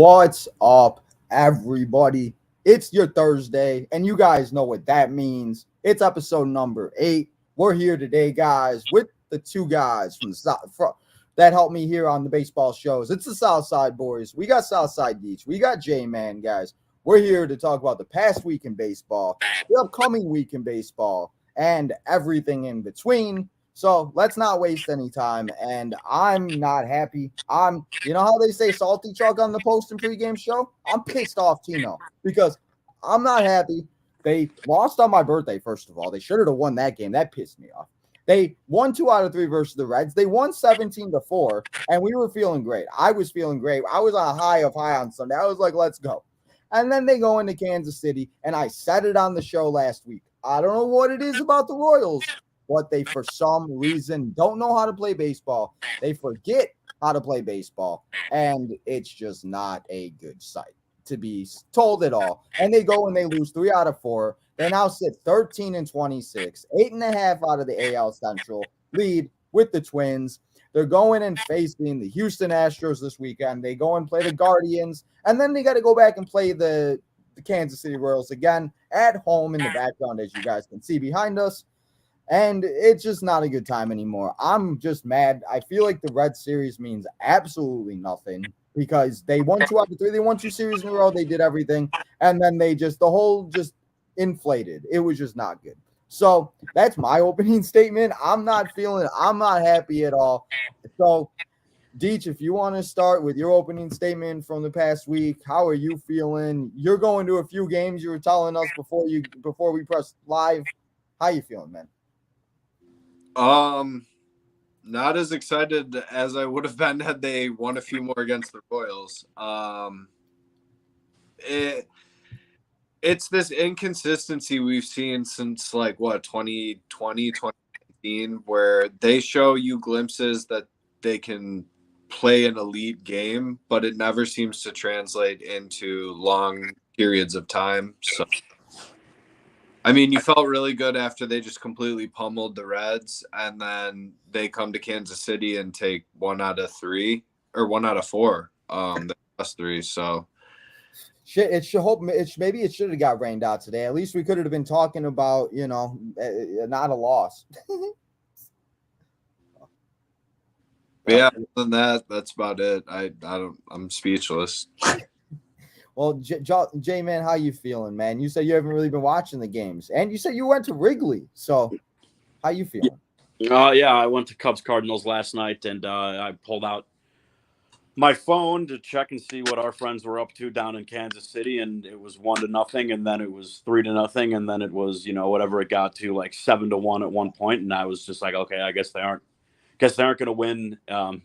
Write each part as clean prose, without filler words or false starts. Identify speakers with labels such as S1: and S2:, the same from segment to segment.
S1: What's up, everybody? It's your Thursday, and you guys know what that means. It's episode number 8. We're here today, guys, with the two guys from the South that help me here on the baseball shows. It's the SouthSide boys. We got SouthSide Beach. We got J-Man, guys. We're here to talk about the past week in baseball, the upcoming week in baseball, and everything in between. So let's not waste any time. And I'm not happy. You know how they say salty chalk on the post and pregame show? I'm pissed off, Tino, because I'm not happy. They lost on my birthday, first of all. They should have won that game. That pissed me off. They won 2 out of 3 versus the Reds. They won 17-4, and we were feeling great. I was feeling great. I was on a high on Sunday. I was like, let's go. And then they go into Kansas City, and I said it on the show last week. I don't know what it is about the Royals, but they, for some reason, don't know how to play baseball. They forget how to play baseball, and it's just not a good sight to be told at all. And they go and they lose 3 out of 4. They now sit 13-26, 8.5 out of the AL Central lead with the Twins. They're going and facing the Houston Astros this weekend. They go and play the Guardians, and then they got to go back and play the Kansas City Royals again at home in the background, as you guys can see behind us. And it's just not a good time anymore. I'm just mad. I feel like the Red Series means absolutely nothing because they won 2 out of 3. They won 2 series in a row. They did everything. And then the whole just inflated. It was just not good. So that's my opening statement. I'm not happy at all. So, Deech, if you want to start with your opening statement from the past week, how are you feeling? You're going to a few games. You were telling us before we press live. How you feeling, man?
S2: Not as excited as I would have been had they won a few more against the Royals. It's this inconsistency we've seen since 2020, 2019, where they show you glimpses that they can play an elite game, but it never seems to translate into long periods of time. So I mean, you felt really good after they just completely pummeled the Reds, and then they come to Kansas City and take 1 out of 3 or 1 out of 4, the last 3. So
S1: maybe it should have got rained out today. At least we could have been talking about, not a loss.
S2: Yeah, other than that, that's about it. I'm speechless.
S1: Well, J-Man, how you feeling, man? You said you haven't really been watching the games, and you said you went to Wrigley. So, how you feeling?
S3: Yeah, I went to Cubs Cardinals last night, and I pulled out my phone to check and see what our friends were up to down in Kansas City, and it was 1-0, and then it was 3-0, and then it was whatever it got to, like 7-1 at one point, and I was just like, okay, I guess they aren't going to win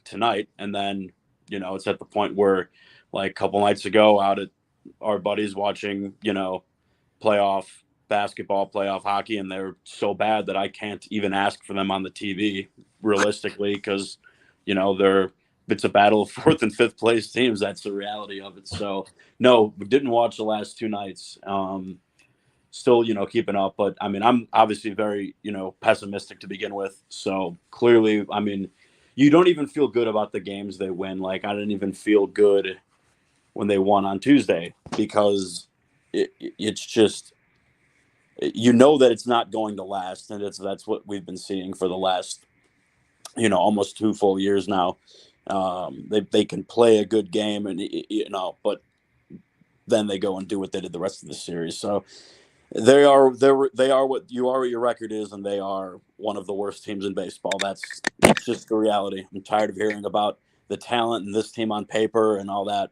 S3: tonight, and then it's at the point where like a couple nights ago out at our buddies watching, playoff basketball, playoff hockey, and they're so bad that I can't even ask for them on the TV realistically because, it's a battle of 4th and 5th place teams. That's the reality of it. So no, we didn't watch the last 2 nights. Still, keeping up, but I mean, I'm obviously very, pessimistic to begin with. So clearly, I mean, you don't even feel good about the games they win. Like I didn't even feel good when they won on Tuesday because it's just, that it's not going to last. And that's what we've been seeing for the last, almost 2 full years now. They can play a good game and, but then they go and do what they did the rest of the series. So they are what your record is. And they are one of the worst teams in baseball. That's just the reality. I'm tired of hearing about the talent and this team on paper and all that.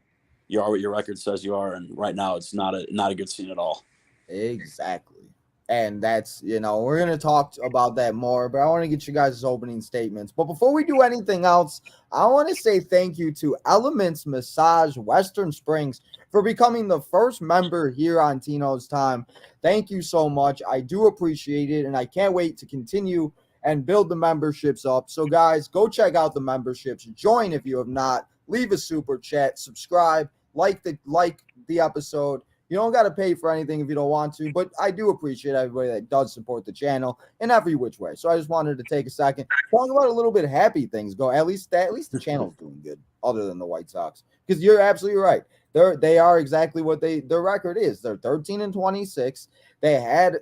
S3: You are what your record says you are, and right now it's not a good scene at all.
S1: Exactly. And that's, we're going to talk about that more, but I want to get you guys' opening statements. But before we do anything else, I want to say thank you to Elements Massage Western Springs for becoming the first member here on Tino's Time. Thank you so much. I do appreciate it, and I can't wait to continue and build the memberships up. So, guys, go check out the memberships. Join if you have not. Leave a super chat. Subscribe. Like the episode. You don't got to pay for anything if you don't want to, but I do appreciate everybody that does support the channel in every which way. So I just wanted to take a second, talk about a little bit happy things go. At least the channel's doing good, other than the White Sox. Because you're absolutely right. They are exactly what their record is. They're 13-26. They had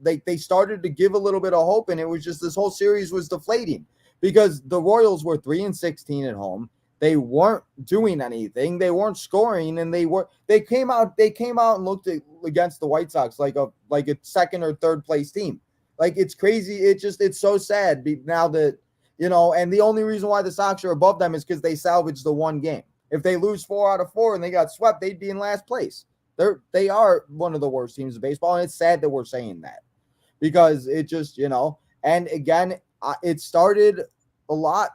S1: they started to give a little bit of hope, and it was just this whole series was deflating because the Royals were 3-16 at home. They weren't doing anything. They weren't scoring, and they came out and looked against the White Sox like a second or third place team. Like, it's crazy. It's so sad now that, and the only reason why the Sox are above them is because they salvaged the one game. If they lose 4 out of 4 and they got swept, they'd be in last place. They are one of the worst teams in baseball, and it's sad that we're saying that because it just, and again, it started a lot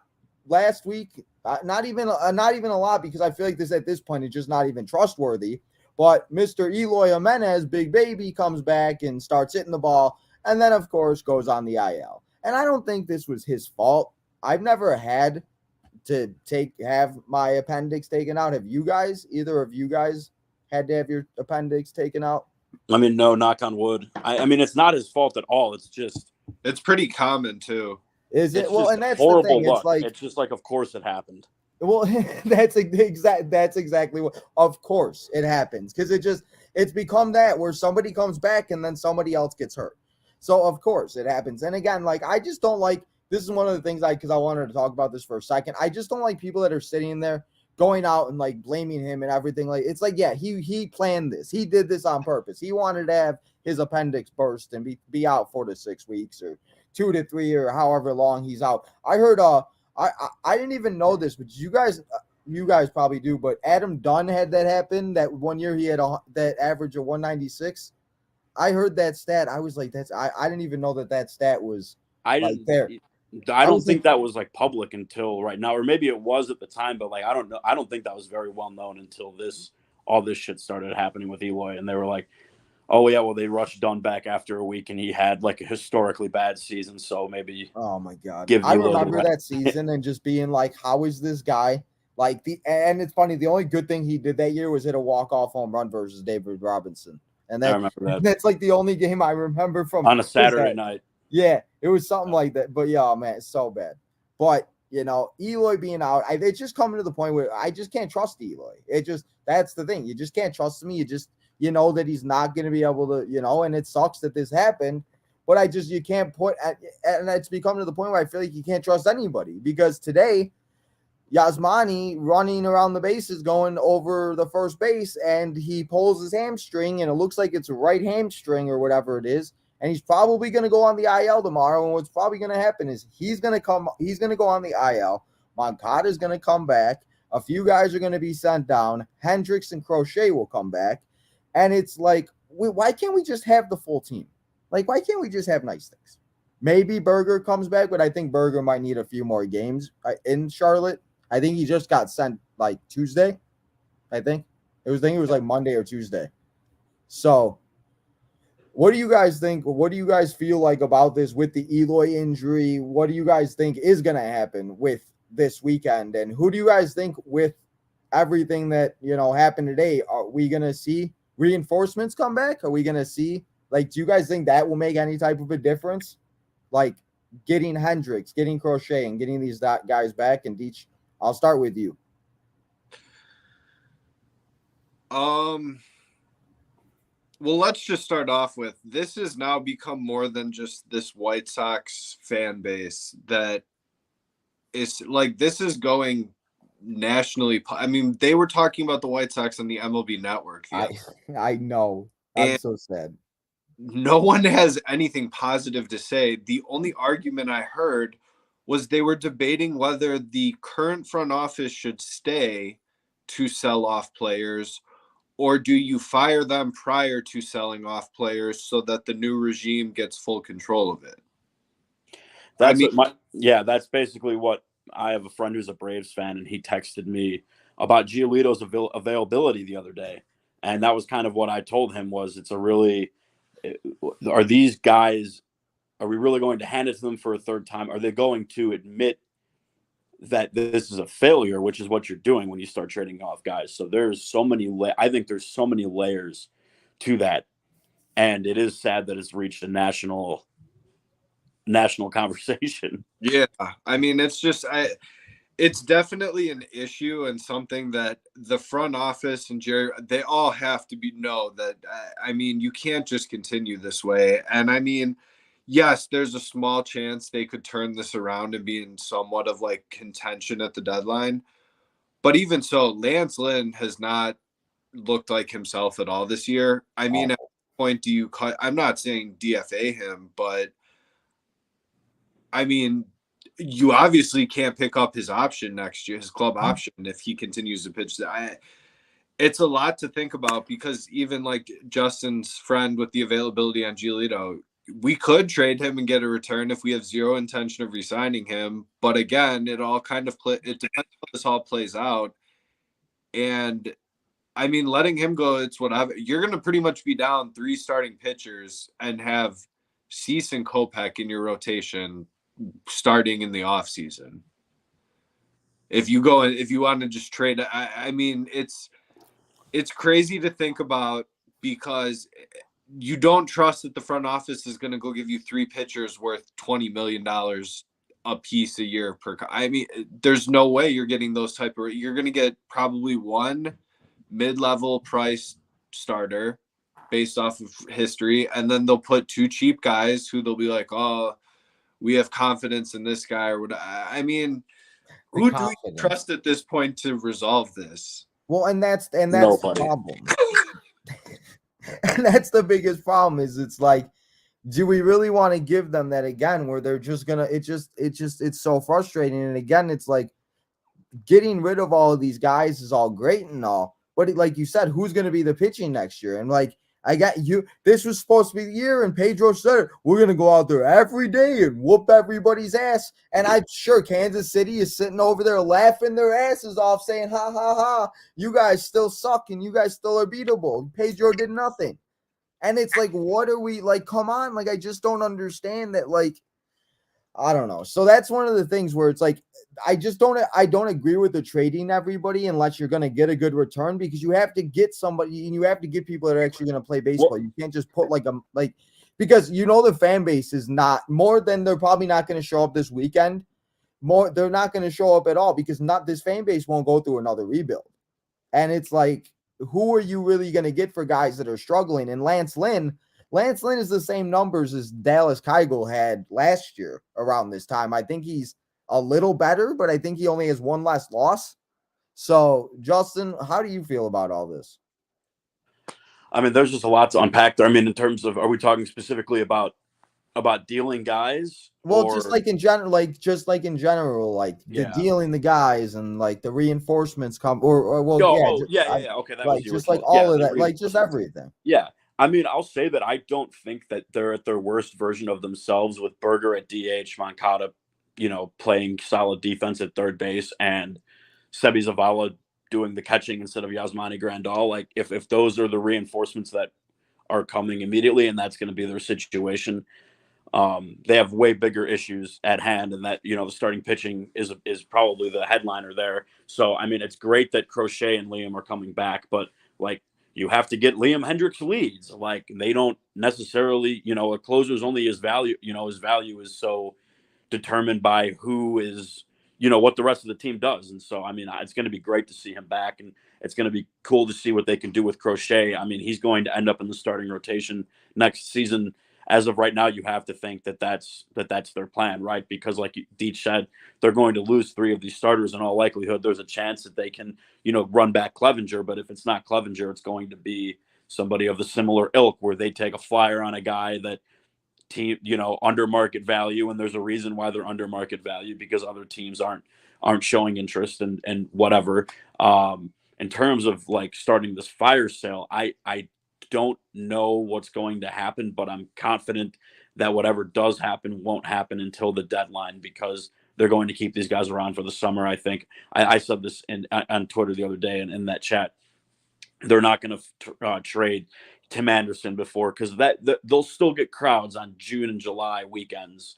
S1: last week. Not even a lot, because I feel like this at this point is just not even trustworthy. But Mr. Eloy Jimenez, big baby, comes back and starts hitting the ball, and then of course goes on the IL. And I don't think this was his fault. I've never had to have my appendix taken out. Have you guys? Either of you guys had to have your appendix taken out?
S3: I mean, no, knock on wood. I mean, it's not his fault at all.
S2: It's pretty common too.
S1: Is it? Well, and that's
S3: horrible
S1: the thing.
S3: luck.
S1: It's like,
S3: it's just like, of course it happened.
S1: Well, that's exactly what. Of course, it happens because it's become that where somebody comes back and then somebody else gets hurt. So of course it happens. And again, like, I just don't like. This is one of the things because I wanted to talk about this for a second. I just don't like people that are sitting there going out and like blaming him and everything. Like, it's like, yeah, he planned this. He did this on purpose. He wanted to have his appendix burst and be out 4 to 6 weeks or 2 to 3 or however long he's out. I heard I didn't even know this, but you guys probably do. But Adam Dunn had that happen. That one year he had that average of 196. I heard that stat. I was like, I didn't even know that stat was there.
S3: I don't think that was like public until right now, or maybe it was at the time, but like I don't know. I don't think that was very well known until all this shit started happening with Eloy, and they were like, oh yeah, well they rushed Dunn back after a week, and he had like a historically bad season, so maybe.
S1: Oh my god,
S3: I
S1: remember that season and just being like, how is this guy like and it's funny, the only good thing he did that year was hit a walk-off home run versus David Robinson, and
S3: I remember that.
S1: That's like the only game I remember from
S3: on a Saturday night.
S1: Yeah, it was something like that. But yeah, man, it's so bad. But Eloy being out, it's just coming to the point where I just can't trust Eloy. That's the thing. You just can't trust him. You just that he's not going to be able to, and it sucks that this happened. But you can't and it's become to the point where I feel like you can't trust anybody, because today, Yasmani running around the bases going over the first base, and he pulls his hamstring, and it looks like it's a right hamstring or whatever it is. And he's probably going to go on the IL tomorrow. And what's probably going to happen is he's going to go on the IL. Moncada is going to come back. A few guys are going to be sent down. Hendricks and Crochet will come back. And it's like, why can't we just have the full team? Like, why can't we just have nice things? Maybe Berger comes back, but I think Berger might need a few more games in Charlotte. I think he just got sent like Tuesday. I think it was like Monday or Tuesday. So, what do you guys think? What do you guys feel like about this with the Eloy injury? What do you guys think is going to happen with this weekend? And who do you guys think, with everything that, happened today, are we going to see reinforcements come back? Are we going to see, do you guys think that will make any type of a difference? Like getting Hendricks, getting Crochet, and getting these guys back? And Deech, I'll start with you.
S2: Well, let's just start off with, this has now become more than just this White Sox fan base that is like, this is going nationally. I mean, they were talking about the White Sox on the MLB Network.
S1: I know. I'm so sad.
S2: No one has anything positive to say. The only argument I heard was they were debating whether the current front office should stay to sell off players, or do you fire them prior to selling off players so that the new regime gets full control of it?
S3: That's basically what I have. A friend who's a Braves fan, and he texted me about Giolito's availability the other day. And that was kind of what I told him was, are these guys, are we really going to hand it to them for a third time? Are they going to admit that this is a failure, which is what you're doing when you start trading off guys? So I think there's so many layers to that. And it is sad that it's reached a national conversation.
S2: Yeah. I mean, it's just, It's definitely an issue and something that the front office and Jerry, they all have to know that, I mean, you can't just continue this way. And I mean, yes, there's a small chance they could turn this around and be in somewhat of like contention at the deadline. But even so, Lance Lynn has not looked like himself at all this year. I mean, at what point do you cut? I'm not saying DFA him, but I mean, you obviously can't pick up his option next year, his club option, if he continues to pitch. It's a lot to think about because even like Justin's friend with the availability on Giolito, we could trade him and get a return if we have zero intention of re-signing him. But again, it all kind of it depends how this all plays out. And I mean, letting him go, it's whatever. You're going to pretty much be down 3 starting pitchers and have Cease and Kopech in your rotation starting in the off season. If you want to just trade, I mean, it's crazy to think about because you don't trust that the front office is going to go give you 3 pitchers worth $20 million a piece a year per. I mean, there's no way you're getting those type of. You're going to get probably one mid-level price starter based off of history, and then they'll put 2 cheap guys who they'll be like, oh, we have confidence in this guy or whatever. I mean, who do you trust at this point to resolve this?
S1: Well, and that's the problem. And that's the biggest problem is it's like, do we really want to give them that again where they're just gonna it's so frustrating. And again, it's like getting rid of all of these guys is all great and all, but like you said, who's gonna be the pitching next year? And like I got you. This was supposed to be the year, and Pedro said, we're going to go out there every day and whoop everybody's ass. And I'm sure Kansas City is sitting over there laughing their asses off saying, ha, ha, ha, you guys still suck and you guys still are beatable. Pedro did nothing. And it's like, what are we, like, come on. Like, I just don't understand that, like, I don't know. So that's one of the things where it's like, I don't agree with the trading everybody unless you're going to get a good return because you have to get somebody and you have to get people that are actually going to play baseball. Well, you can't just put because the fan base is not more than they're probably not going to show up this weekend. They're not going to show up at all because this fan base won't go through another rebuild. And it's like, who are you really going to get for guys that are struggling? And Lance Lynn is the same numbers as Dallas Keuchel had last year around this time. I think he's a little better, but I think he only has 1 less loss. So, Justin, how do you feel about all this?
S3: I mean, there's just a lot to unpack there. I mean, in terms of, are we talking specifically about dealing guys?
S1: Well, just like in general, the dealing the guys and like the reinforcements come
S3: Okay, that was
S1: just like all of that, like just everything.
S3: Yeah. I mean, I'll say that I don't think that they're at their worst version of themselves with Berger at DH, Moncada, playing solid defense at third base, and Sebi Zavala doing the catching instead of Yasmani Grandal. Like, if those are the reinforcements that are coming immediately and that's going to be their situation, they have way bigger issues at hand, and that, the starting pitching is probably the headliner there. So, I mean, it's great that Crochet and Liam are coming back, but, like, you have to get Liam Hendricks leads. Like, they don't necessarily, a closer's only his value, his value is so determined by who is, what the rest of the team does. And so, I mean, it's going to be great to see him back, and it's going to be cool to see what they can do with Crochet. I mean, he's going to end up in the starting rotation next season. As of right now, you have to think that that's their plan, right? Because like Deech said, they're going to lose 3 of these starters in all likelihood. There's a chance that they can, run back Clevenger, but if it's not Clevenger, it's going to be somebody of the similar ilk where they take a flyer on a guy that team, under market value, and there's a reason why they're under market value because other teams aren't showing interest and whatever. In terms of like starting this fire sale, I don't know what's going to happen, but I'm confident that whatever does happen won't happen until the deadline because they're going to keep these guys around for the summer. I think I said this on Twitter the other day and in that chat. They're not going to trade Tim Anderson before because they'll still get crowds on June and July weekends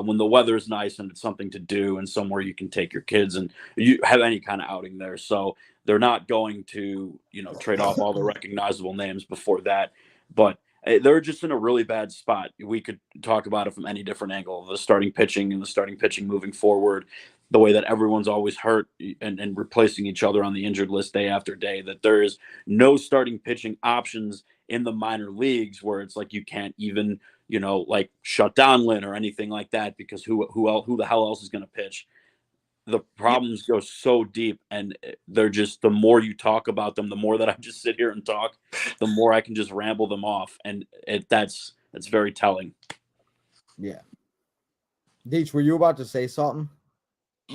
S3: when the weather is nice and it's something to do and somewhere you can take your kids and you have any kind of outing there. So they're not going to, trade off all the recognizable names before that. But they're just in a really bad spot. We could talk about it from any different angle, the starting pitching and the starting pitching moving forward, the way that everyone's always hurt and replacing each other on the injured list day after day, that there is no starting pitching options in the minor leagues where it's like you can't even, like shut down Lynn or anything like that, because who the hell else is going to pitch? The problems go so deep, and they're just, the more you talk about them, the more that I just sit here and talk, the more I can just ramble them off. And that's very telling.
S1: Yeah. Deech, were you about to say something?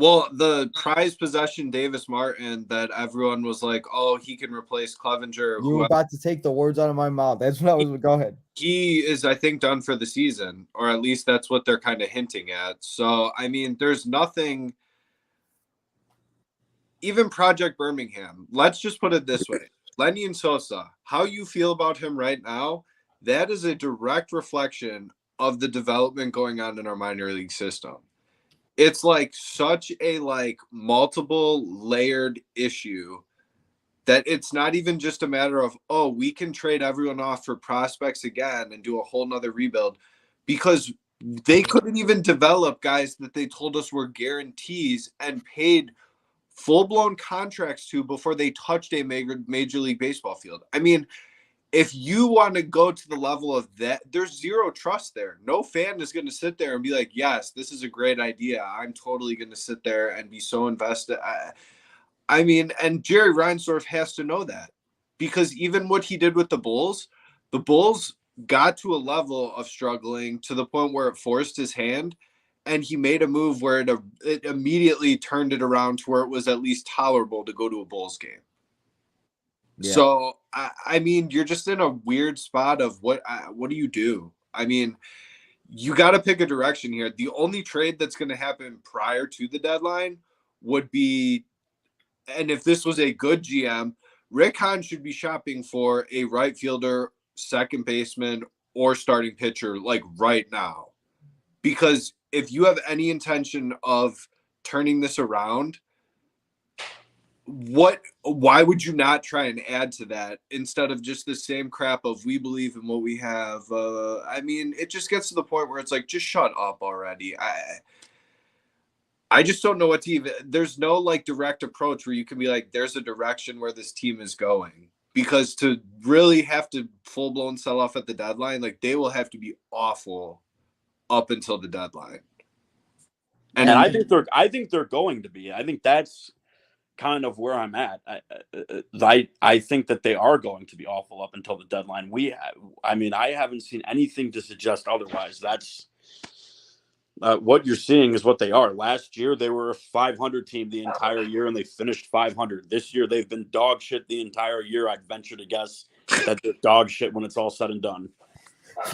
S2: Well, the prize possession Davis Martin that everyone was like, oh, he can replace Clevenger.
S1: You were about to take the words out of my mouth. That's what I was. Go ahead.
S2: He is, I think, done for the season, or at least that's what they're kind of hinting at. So, I mean, there's nothing. Even Project Birmingham, let's just put it this way. Lenny and Sosa, how you feel about him right now, that is a direct reflection of the development going on in our minor league system. It's like such a multiple layered issue that it's not even just a matter of, oh, we can trade everyone off for prospects again and do a whole nother rebuild, because they couldn't even develop guys that they told us were guarantees and paid full-blown contracts to before they touched a major league baseball field. I mean, if you want to go to the level of that, there's zero trust there. No fan is going to sit there and be like, yes, this is a great idea. I'm totally going to sit there and be so invested. I mean, and Jerry Reinsdorf has to know that, because even what he did with the Bulls got to a level of struggling to the point where it forced his hand. And he made a move where it immediately turned it around to where it was at least tolerable to go to a Bulls game. Yeah. So, I mean, you're just in a weird spot of what do you do? I mean, you got to pick a direction here. The only trade that's going to happen prior to the deadline would be, and if this was a good GM, Rick Hahn should be shopping for a right fielder, second baseman, or starting pitcher right now. Because if you have any intention of turning this around, why would you not try and add to that instead of just the same crap of we believe in what we have? I mean, it just gets to the point where it's like, just shut up already. I just don't know what to even, there's no direct approach where you can be like, there's a direction where this team is going. Because to really have to full blown sell off at the deadline, they will have to be awful up until the deadline.
S3: And I think they're going to be. I think that's kind of where I'm at. I think that they are going to be awful up until the deadline. I haven't seen anything to suggest otherwise. That's what you're seeing is what they are. Last year they were a 500 team the entire year, and they finished 500. This year they've been dog shit the entire year. I'd venture to guess that they're dog shit when it's all said and done.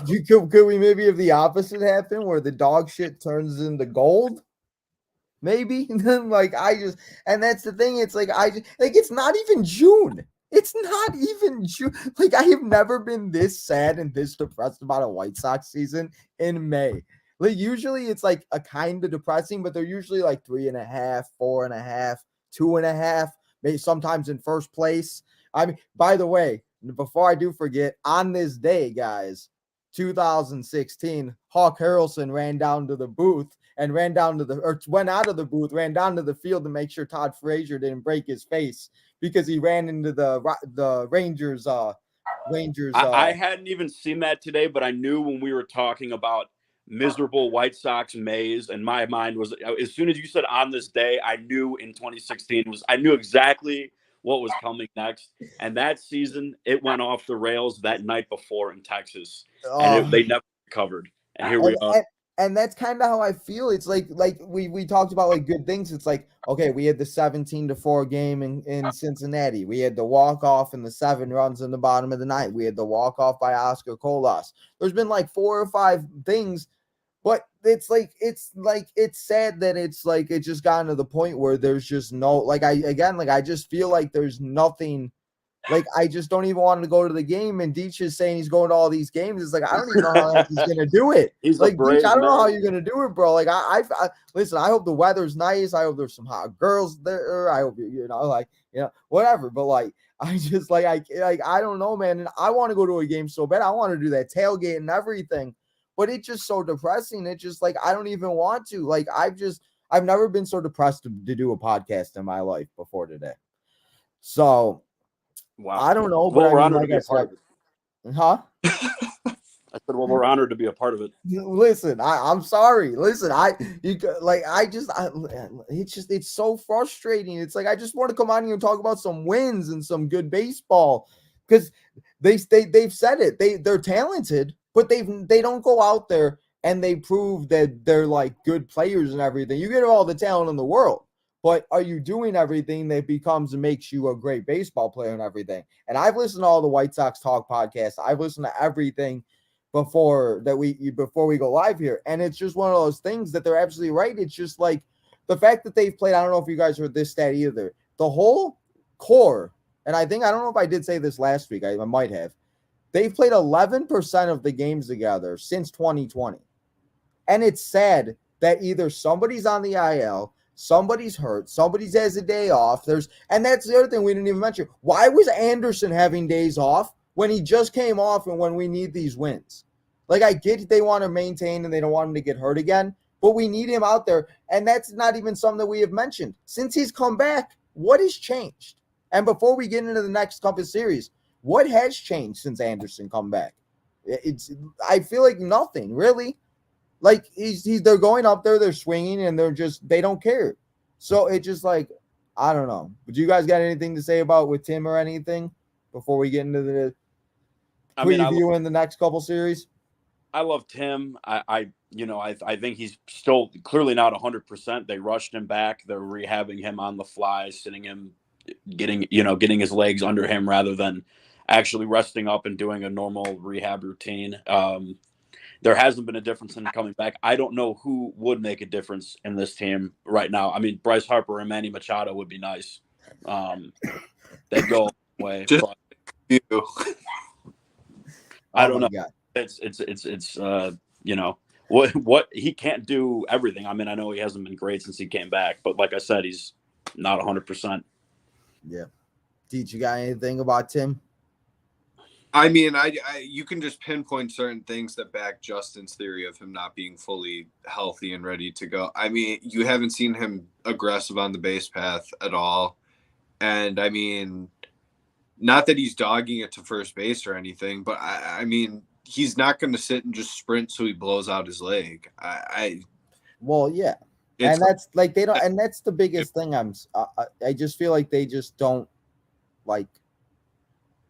S1: Could we maybe have the opposite happen, where the dog shit turns into gold? Maybe. And then and that's the thing. It's it's not even June. It's not even June. I have never been this sad and this depressed about a White Sox season in May. Usually it's a kind of depressing, but they're usually 3.5, 4.5, 2.5, maybe sometimes in first place. I mean, by the way, before I do forget, on this day, guys, 2016, Hawk Harrelson ran down to the booth and went out of the field to make sure Todd Frazier didn't break his face because he ran into the Rangers.
S3: I hadn't even seen that today, but I knew when we were talking about miserable White Sox Mays, and my mind was, as soon as you said on this day, I knew in 2016 I knew exactly what was coming next. And that season, it went off the rails that night before in Texas, and they never recovered. And here we are.
S1: And that's kind of how I feel. It's we talked about good things. It's okay, we had the 17-4 game in Cincinnati. We had the walk-off and the 7 runs in the bottom of the ninth. We had the walk-off by Oscar Colas. There's been 4 or 5 things, but it's it's sad that it's it's just gotten to the point where there's just no I just feel there's nothing Like, I just don't even want to go to the game. And Deech is saying he's going to all these games. It's like, I don't even know how he's going to do it.
S3: He's
S1: like,
S3: a brave
S1: Deech, I don't know
S3: man.
S1: how you're going to do it, bro. Like, I listen, I hope the weather's nice. I hope there's some hot girls there. I hope, whatever. But like, I just I don't know, man. And I want to go to a game so bad. I want to do that tailgate and everything. But it's just so depressing. It's just like, I don't even want to. Like, I've never been so depressed to do a podcast in my life before today. So,
S3: wow.
S1: I don't know,
S3: Well,
S1: but
S3: we're
S1: I mean,
S3: honored
S1: like
S3: to be
S1: I
S3: a part
S1: said,
S3: of it.
S1: huh?
S3: I said, well, we're honored to be a part of it.
S1: Listen, I'm sorry. Listen, it's so frustrating. It's like, I just want to come on here and talk about some wins and some good baseball, because they've said it. They're talented, but they don't go out there and they prove that they're like good players and everything. You get all the talent in the world, but are you doing everything that makes you a great baseball player and everything? And I've listened to all the White Sox Talk podcasts. I've listened to everything before we go live here, and it's just one of those things that they're absolutely right. It's just like the fact that they've played. I don't know if you guys heard this stat either. The whole core, and I don't know if I did say this last week. I might have. They've played 11% of the games together since 2020. And it's sad that either somebody's on the IL, somebody's hurt, somebody's has a day off. And that's the other thing we didn't even mention. Why was Anderson having days off when he just came off and when we need these wins? Like, I get they want to maintain and they don't want him to get hurt again, but we need him out there. And that's not even something that we have mentioned. Since he's come back, what has changed? And before we get into the next couple of series, what has changed since Anderson come back? I feel like nothing, really. Like, they're going up there, they're swinging, and they don't care. So it's just like, I don't know. But you guys got anything to say about with Tim or anything before we get into the preview in the next couple series?
S3: I love Tim. I think he's still clearly not 100%. They rushed him back. They're rehabbing him on the fly, sitting him, getting his legs under him rather than actually resting up and doing a normal rehab routine. There hasn't been a difference in him coming back. I don't know who would make a difference in this team right now. I mean, Bryce Harper and Manny Machado would be nice. They'd go away.
S2: Just you.
S3: I don't know.
S1: God.
S3: It's what he can't do everything. I mean, I know he hasn't been great since he came back, but like I said, he's not 100%.
S1: Yeah. Did you got anything about Tim?
S2: I mean, you can just pinpoint certain things that back Justin's theory of him not being fully healthy and ready to go. I mean, you haven't seen him aggressive on the base path at all. And I mean, not that he's dogging it to first base or anything, but I mean, he's not going to sit and just sprint so he blows out his leg.
S1: Well, yeah. And that's like, they don't, and that's the biggest thing. I just feel like they just don't like,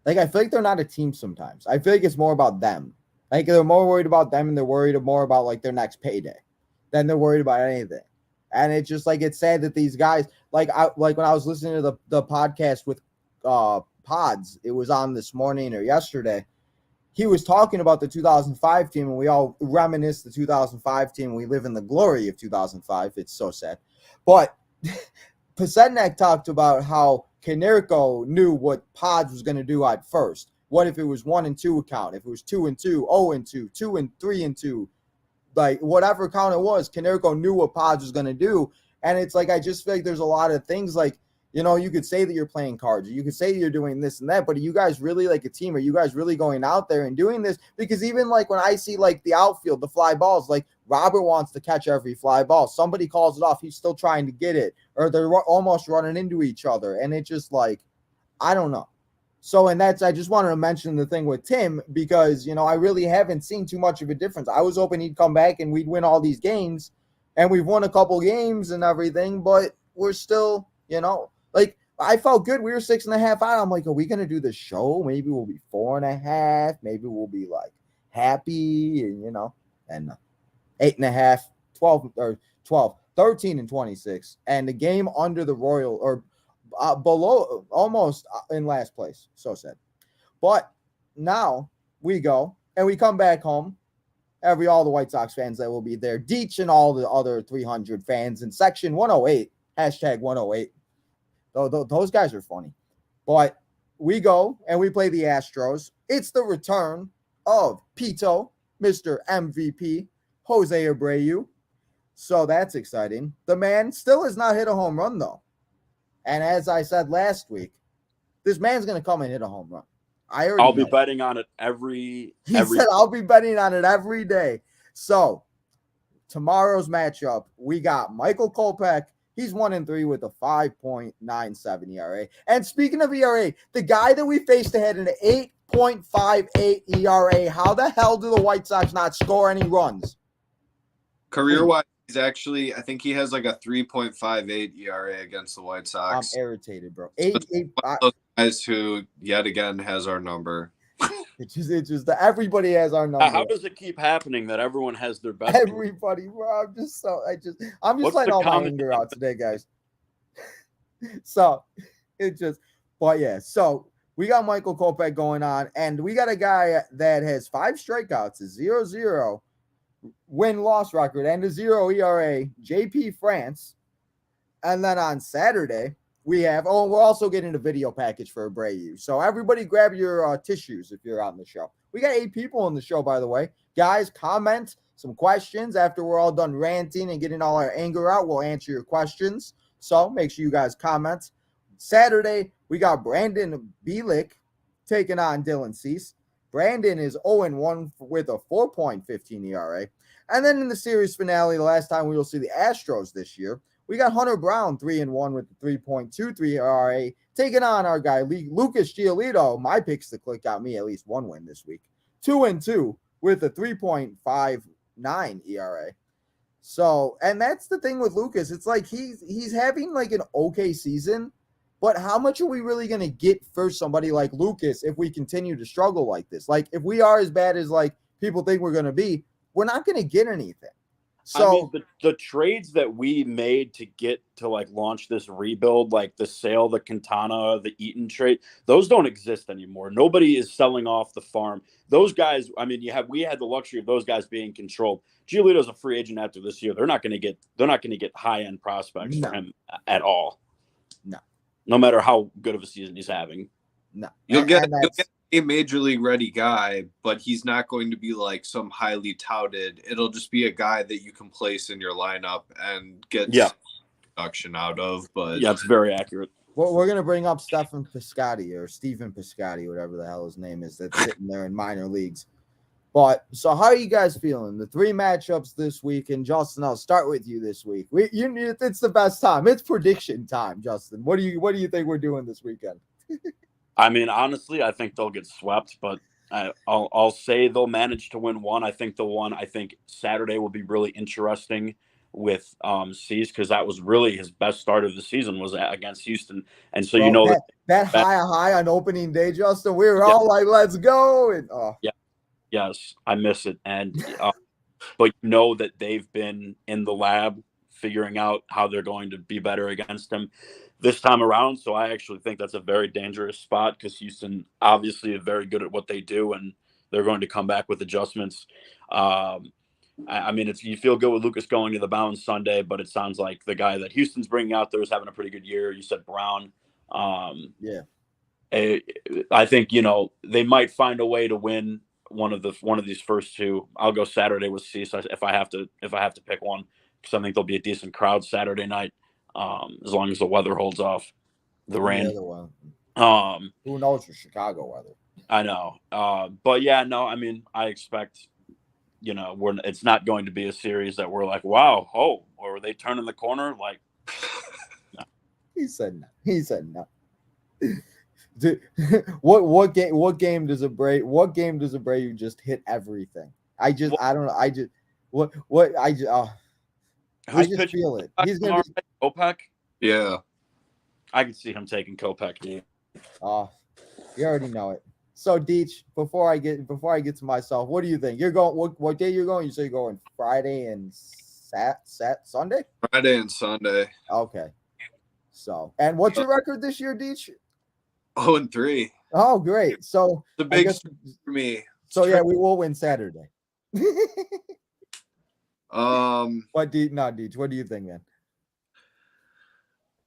S1: I feel like they're not a team sometimes. I feel like it's more about them. Like, they're more worried about them and they're worried more about like their next payday than they're worried about anything. And it's just like, it's sad that these guys, like when I was listening to the podcast with Pods, it was on this morning or yesterday. He was talking about the 2005 team, and we all reminisce the 2005 team. We live in the glory of 2005. It's so sad. But Pasetnik talked about how Konerko knew what Pods was going to do at first. What if it was 1-2 account? If it was 2-2, 0-2, 2-3-2, like whatever count it was, Konerko knew what Pods was going to do. And it's like, I just feel like there's a lot of things like, you could say that you're playing cards, or you could say you're doing this and that, but are you guys really like a team? Are you guys really going out there and doing this? Because even like when I see like the outfield, the fly balls, like Robert wants to catch every fly ball. Somebody calls it off. He's still trying to get it, or they're almost running into each other. And it's just like, I don't know. So, and I just wanted to mention the thing with Tim, because, I really haven't seen too much of a difference. I was hoping he'd come back and we'd win all these games, and we've won a couple games and everything, but we're still, like, I felt good. We were 6.5 out. I'm like, are we going to do the show? Maybe we'll be 4.5. Maybe we'll be like happy, and, and 8.5, 12, 13 and 26. And the game under the Royal, or below, almost in last place. So sad. But now we go and we come back home. All the White Sox fans that will be there, Deech and all the other 300 fans in section 108, #108. Those guys are funny. But we go and we play the Astros. It's the return of Pito, Mr. MVP, Jose Abreu. So that's exciting. The man still has not hit a home run, though. And as I said last week, this man's going to come and hit a home run.
S3: I'll be betting on it every.
S1: He said, I'll be betting on it every day. So tomorrow's matchup, we got Michael Kopech. He's 1-3 with a 5.97 ERA. And speaking of ERA, the guy that we faced ahead in an 8.58 ERA, how the hell do the White Sox not score any runs?
S2: Career-wise, he's actually, I think he has like a 3.58 ERA against the White Sox.
S1: I'm irritated, bro.
S2: One of those guys who, yet again, has our number.
S1: It's just that everybody has our number.
S3: How does it keep happening that everyone has their best?
S1: Everybody, bro. I'm just letting all my anger out today, guys. So but yeah. So we got Michael Kopech going on, and we got a guy that has 5 strikeouts, a 0-0 win-loss record, and a 0 ERA, JP France. And then on Saturday, we have, we're also getting a video package for Abreu. So everybody grab your tissues if you're on the show. We got 8 people on the show, by the way. Guys, comment some questions. After we're all done ranting and getting all our anger out, we'll answer your questions. So make sure you guys comment. Saturday, we got Brandon Bielik taking on Dylan Cease. Brandon is 0-1 with a 4.15 ERA. And then in the series finale, the last time we will see the Astros this year, we got Hunter Brown 3-1 with a 3.23 ERA, taking on our guy Lucas Giolito. My picks to click got me at least 1 win this week. 2-2 with a 3.59 ERA. So, and that's the thing with Lucas. It's like he's having like an okay season, but how much are we really going to get for somebody like Lucas if we continue to struggle like this? Like, if we are as bad as like people think we're going to be, we're not going to get anything. So
S3: I mean, the trades that we made to get to like launch this rebuild, like the sale, the Quintana, the Eaton trade, those don't exist anymore. Nobody is selling off the farm. Those guys, I mean, we had the luxury of those guys being controlled. Giolito's a free agent after this year. They're not going to get high end prospects for him at all. No matter how good of a season he's having.
S2: No, you'll get a major league ready guy, but he's not going to be like some highly touted. It'll just be a guy that you can place in your lineup and get production out of. But
S3: yeah, it's very accurate.
S1: Well, we're gonna bring up Stephen Piscotty, whatever the hell his name is, that's sitting there in minor leagues. But so, how are you guys feeling? The 3 matchups this week, and Justin, I'll start with you this week. It's the best time. It's prediction time, Justin. What do you think we're doing this weekend?
S3: I mean, honestly, I think they'll get swept, but I'll say they'll manage to win one. I think Saturday will be really interesting with Cease, because that was really his best start of the season was against Houston, and so
S1: that high on opening day, Justin, we were all like, "Let's go!" And
S3: yes, I miss it, and but that they've been in the lab figuring out how they're going to be better against him this time around. So I actually think that's a very dangerous spot, because Houston obviously is very good at what they do, and they're going to come back with adjustments. I mean, you feel good with Lucas going to the mound Sunday, but it sounds like the guy that Houston's bringing out there is having a pretty good year. You said Brown. I think, they might find a way to win one of these first 2. I'll go Saturday with Cease if I have to pick one, because I think there'll be a decent crowd Saturday night, as long as the weather holds off the rain.
S1: Who knows for Chicago weather?
S3: I know. But yeah, no, I mean, I expect, it's not going to be a series that we're like, wow, or are they turning the corner? Like, no.
S1: He said no. Dude, what game does Abreu just hit everything? I don't know. I just feel it. He's gonna be
S3: Kopech.
S2: Yeah,
S3: I can see him taking Kopech. Dude.
S1: You already know it. So Deech, before I get to myself, what do you think? You're going what day you're going? You say you're going Friday and Sunday?
S2: Friday and Sunday.
S1: Okay. So, and what's your record this year, Deech?
S2: 0-3.
S1: Oh, great. So
S2: the big for me.
S1: So yeah, we will win Saturday.
S2: Deech,
S1: what do you think, man?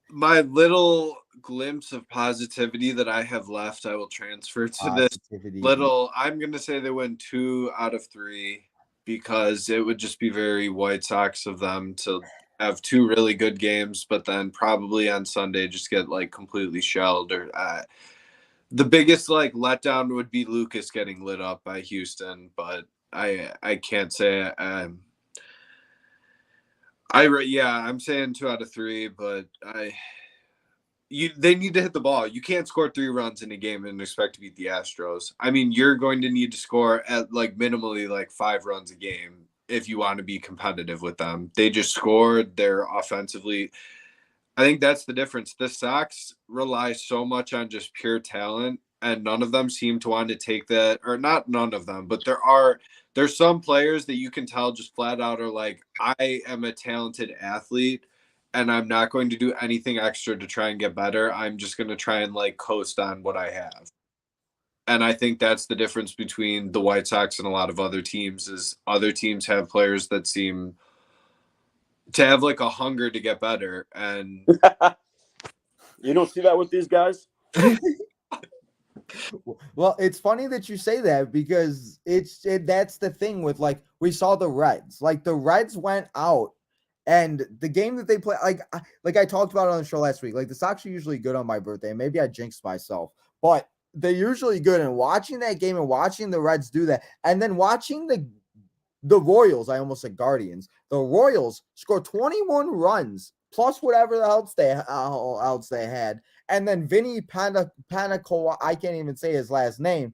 S2: my little glimpse of positivity that I have left, I will transfer to this little. I'm going to say they win 2 out of 3 because it would just be very White Sox of them to have 2 really good games, but then probably on Sunday just get like completely shelled. Or the biggest like letdown would be Lucas getting lit up by Houston, but I can't say I'm saying 2 out of 3, but they need to hit the ball. You can't score 3 runs in a game and expect to beat the Astros. I mean, you're going to need to score at like minimally like 5 runs a game if you want to be competitive with them. They just scored. They're offensively. I think that's the difference. The Sox rely so much on just pure talent, and none of them seem to want to take that, or not none of them, but there's some players that you can tell just flat out are like, I am a talented athlete and I'm not going to do anything extra to try and get better. I'm just going to try and like coast on what I have. And I think that's the difference between the White Sox and a lot of other teams is other teams have players that seem to have like a hunger to get better. And
S3: you don't see that with these guys?
S1: Well, it's funny that you say that because that's the thing with like we saw the Reds. Like the Reds went out and the game that they play, like I talked about on the show last week, like the Sox are usually good on my birthday. Maybe I jinxed myself, but they're usually good. And watching that game and watching the Reds do that, and then watching the Royals, I almost said Guardians. The Royals scored 21 runs plus whatever else they had. And then Vinny Panico, I can't even say his last name,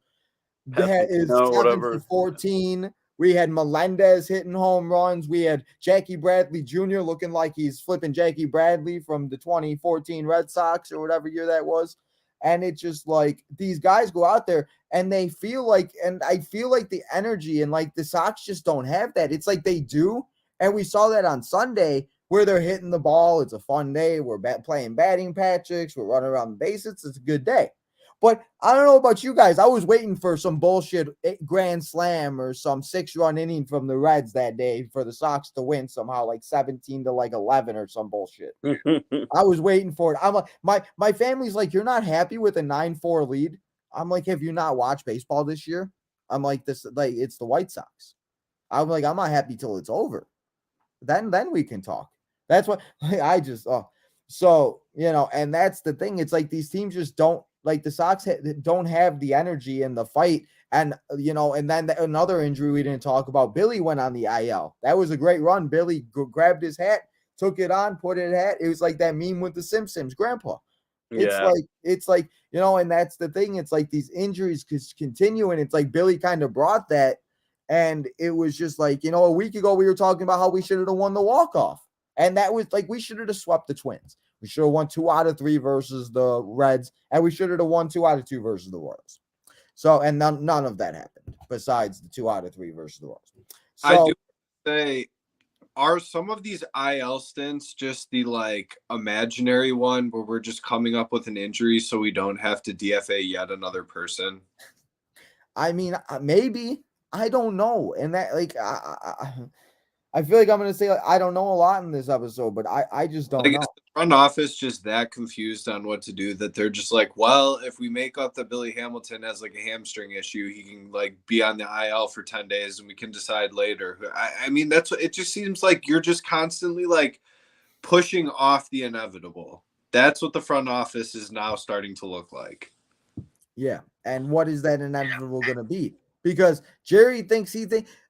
S1: is 7 for 14. We had Melendez hitting home runs. We had Jackie Bradley Jr. looking like he's flipping Jackie Bradley from the 2014 Red Sox or whatever year that was. And it's just like these guys go out there and they feel like, and I feel like the energy and like the Sox just don't have that. It's like they do. And we saw that on Sunday where they're hitting the ball. It's a fun day. We're playing batting patches. We're running around the bases. It's a good day. But I don't know about you guys. I was waiting for some bullshit grand slam or some 6-run inning from the Reds that day for the Sox to win somehow, like 17 to like 11 or some bullshit. I was waiting for it. I'm like, my family's like, you're not happy with a 9-4 lead? I'm like, have you not watched baseball this year? I'm like, this, like, it's the White Sox. I'm like, I'm not happy till it's over. Then we can talk. That's what I just, so, you know, and that's the thing. It's like these teams just don't, like the Sox don't have the energy and the fight. And, you know, and then another injury we didn't talk about, Billy went on the IL. That was a great run. Billy grabbed his hat, took it on, put it at. It was like that meme with the Simpsons, grandpa. It's like, you know, and that's the thing. It's like these injuries continue. And it's like Billy kind of brought that. And it was just like, you know, a week ago we were talking about how we should have won the walk-off. And that was like, we should have swept the Twins. We should have won 2 out of 3 versus the Reds. And we should have won 2 out of 2 versus the Royals. So, and none of that happened besides the 2 out of 3 versus the Royals. So,
S2: I do say, are some of these IL stints just the like imaginary one where we're just coming up with an injury so we don't have to DFA yet another person?
S1: I mean, maybe. I don't know. And that, like, I feel like I'm going to say, like, I don't know a lot in this episode, but I just don't know.
S2: Is the front office just that confused on what to do that they're just like, well, if we make up that Billy Hamilton has like a hamstring issue, he can like be on the IL for 10 days and we can decide later. I mean, that's what it just seems like. You're just constantly like pushing off the inevitable. That's what the front office is now starting to look like.
S1: Yeah. And what is that inevitable going to be? Because Jerry thinks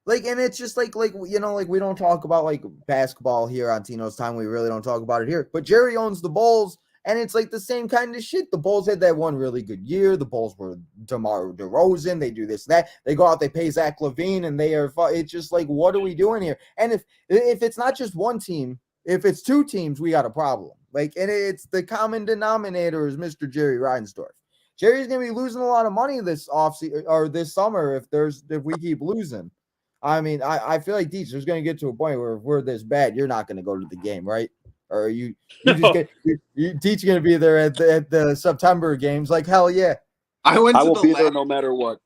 S1: like, and it's just like, you know, like we don't talk about like basketball here on Tino's time. We really don't talk about it here, but Jerry owns the Bulls and it's like the same kind of shit. The Bulls had that one really good year. The Bulls were DeMar DeRozan. They do this, that they go out, they pay Zach LaVine and it's just like, what are we doing here? And if it's not just one team, if it's 2 teams, we got a problem. Like, and it's the common denominator is Mr. Jerry Reinsdorf. Jerry's going to be losing a lot of money this offseason or this summer if we keep losing. I mean, I feel like Deech, there's going to get to a point where if we're this bad, you're not going to go to the game, right? Or Deech going to be there at the September games? Like, hell yeah.
S3: I will be there no matter what.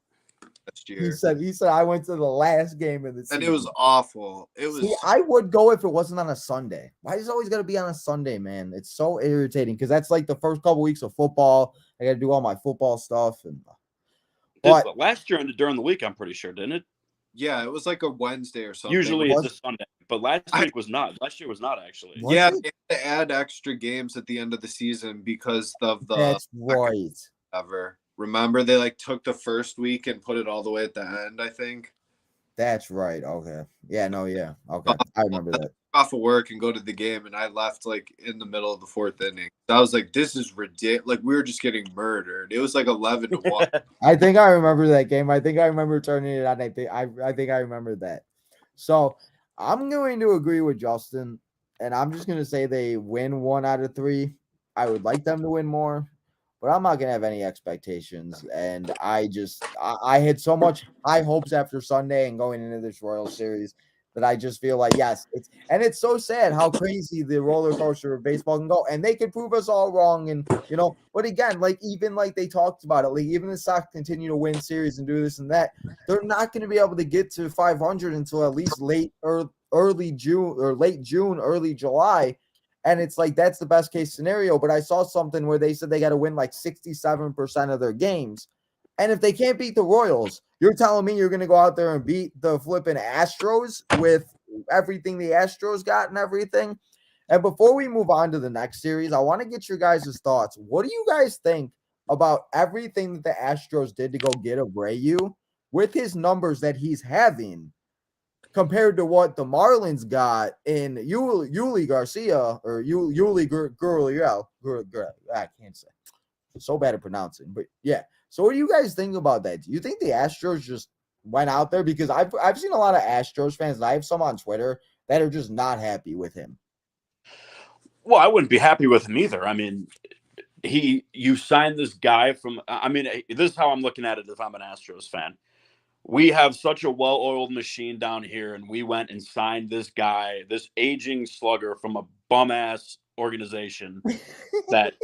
S2: last
S1: He
S2: year,
S1: said I went to the last game of the season.
S2: and it was awful. It was.
S1: See, I would go if it wasn't on a Sunday. Why is it always got to be on a Sunday, man? It's so irritating because that's like the first couple weeks of football. I got to do all my football stuff, and
S3: But last year during the week, I'm pretty sure, didn't it?
S2: Yeah, it was like a Wednesday or something.
S3: Usually it's a Sunday, but last week was not. Last year was not actually.
S2: Yeah, they had to add extra games at the end of the season because of the.
S1: That's right.
S2: Ever remember they like took the first week and put it all the way at the end, I think.
S1: That's right. Okay. Yeah. No. Yeah. Okay. I remember that.
S2: Off of work and go to the game, and I left like in the middle of the fourth inning. I was like, "This is ridiculous!" Like we were just getting murdered. It was like 11-1.
S1: I think I remember that game. I think I remember turning it on. I think I remember that. So I'm going to agree with Justin, and I'm just going to say they win 1 out of 3. I would like them to win more, but I'm not going to have any expectations. And I had so much high hopes after Sunday and going into this Royals series that I just feel like, yes, it's so sad how crazy the roller coaster of baseball can go, and they can prove us all wrong. And, but again, like, even like they talked about it, like even the Sox continue to win series and do this and that, they're not going to be able to get to 500 until at least early June or late June, early July. And it's like, that's the best case scenario. But I saw something where they said they got to win like 67% of their games. And if they can't beat the Royals, you're telling me you're going to go out there and beat the flipping Astros with everything the Astros got and everything? And before we move on to the next series, I want to get your guys' thoughts. What do you guys think about everything that the Astros did to go get Abreu with his numbers that he's having compared to what the Marlins got in Yuli Garcia or Yuli Gurriel? I can't say. I'm so bad at pronouncing, but yeah. So what do you guys think about that? Do you think the Astros just went out there? Because I've seen a lot of Astros fans, and I have some on Twitter that are just not happy with him.
S3: Well, I wouldn't be happy with him either. I mean, you signed this guy from. I mean, this is how I'm looking at it. If I'm an Astros fan, we have such a well-oiled machine down here, and we went and signed this guy, this aging slugger from a bum-ass organization that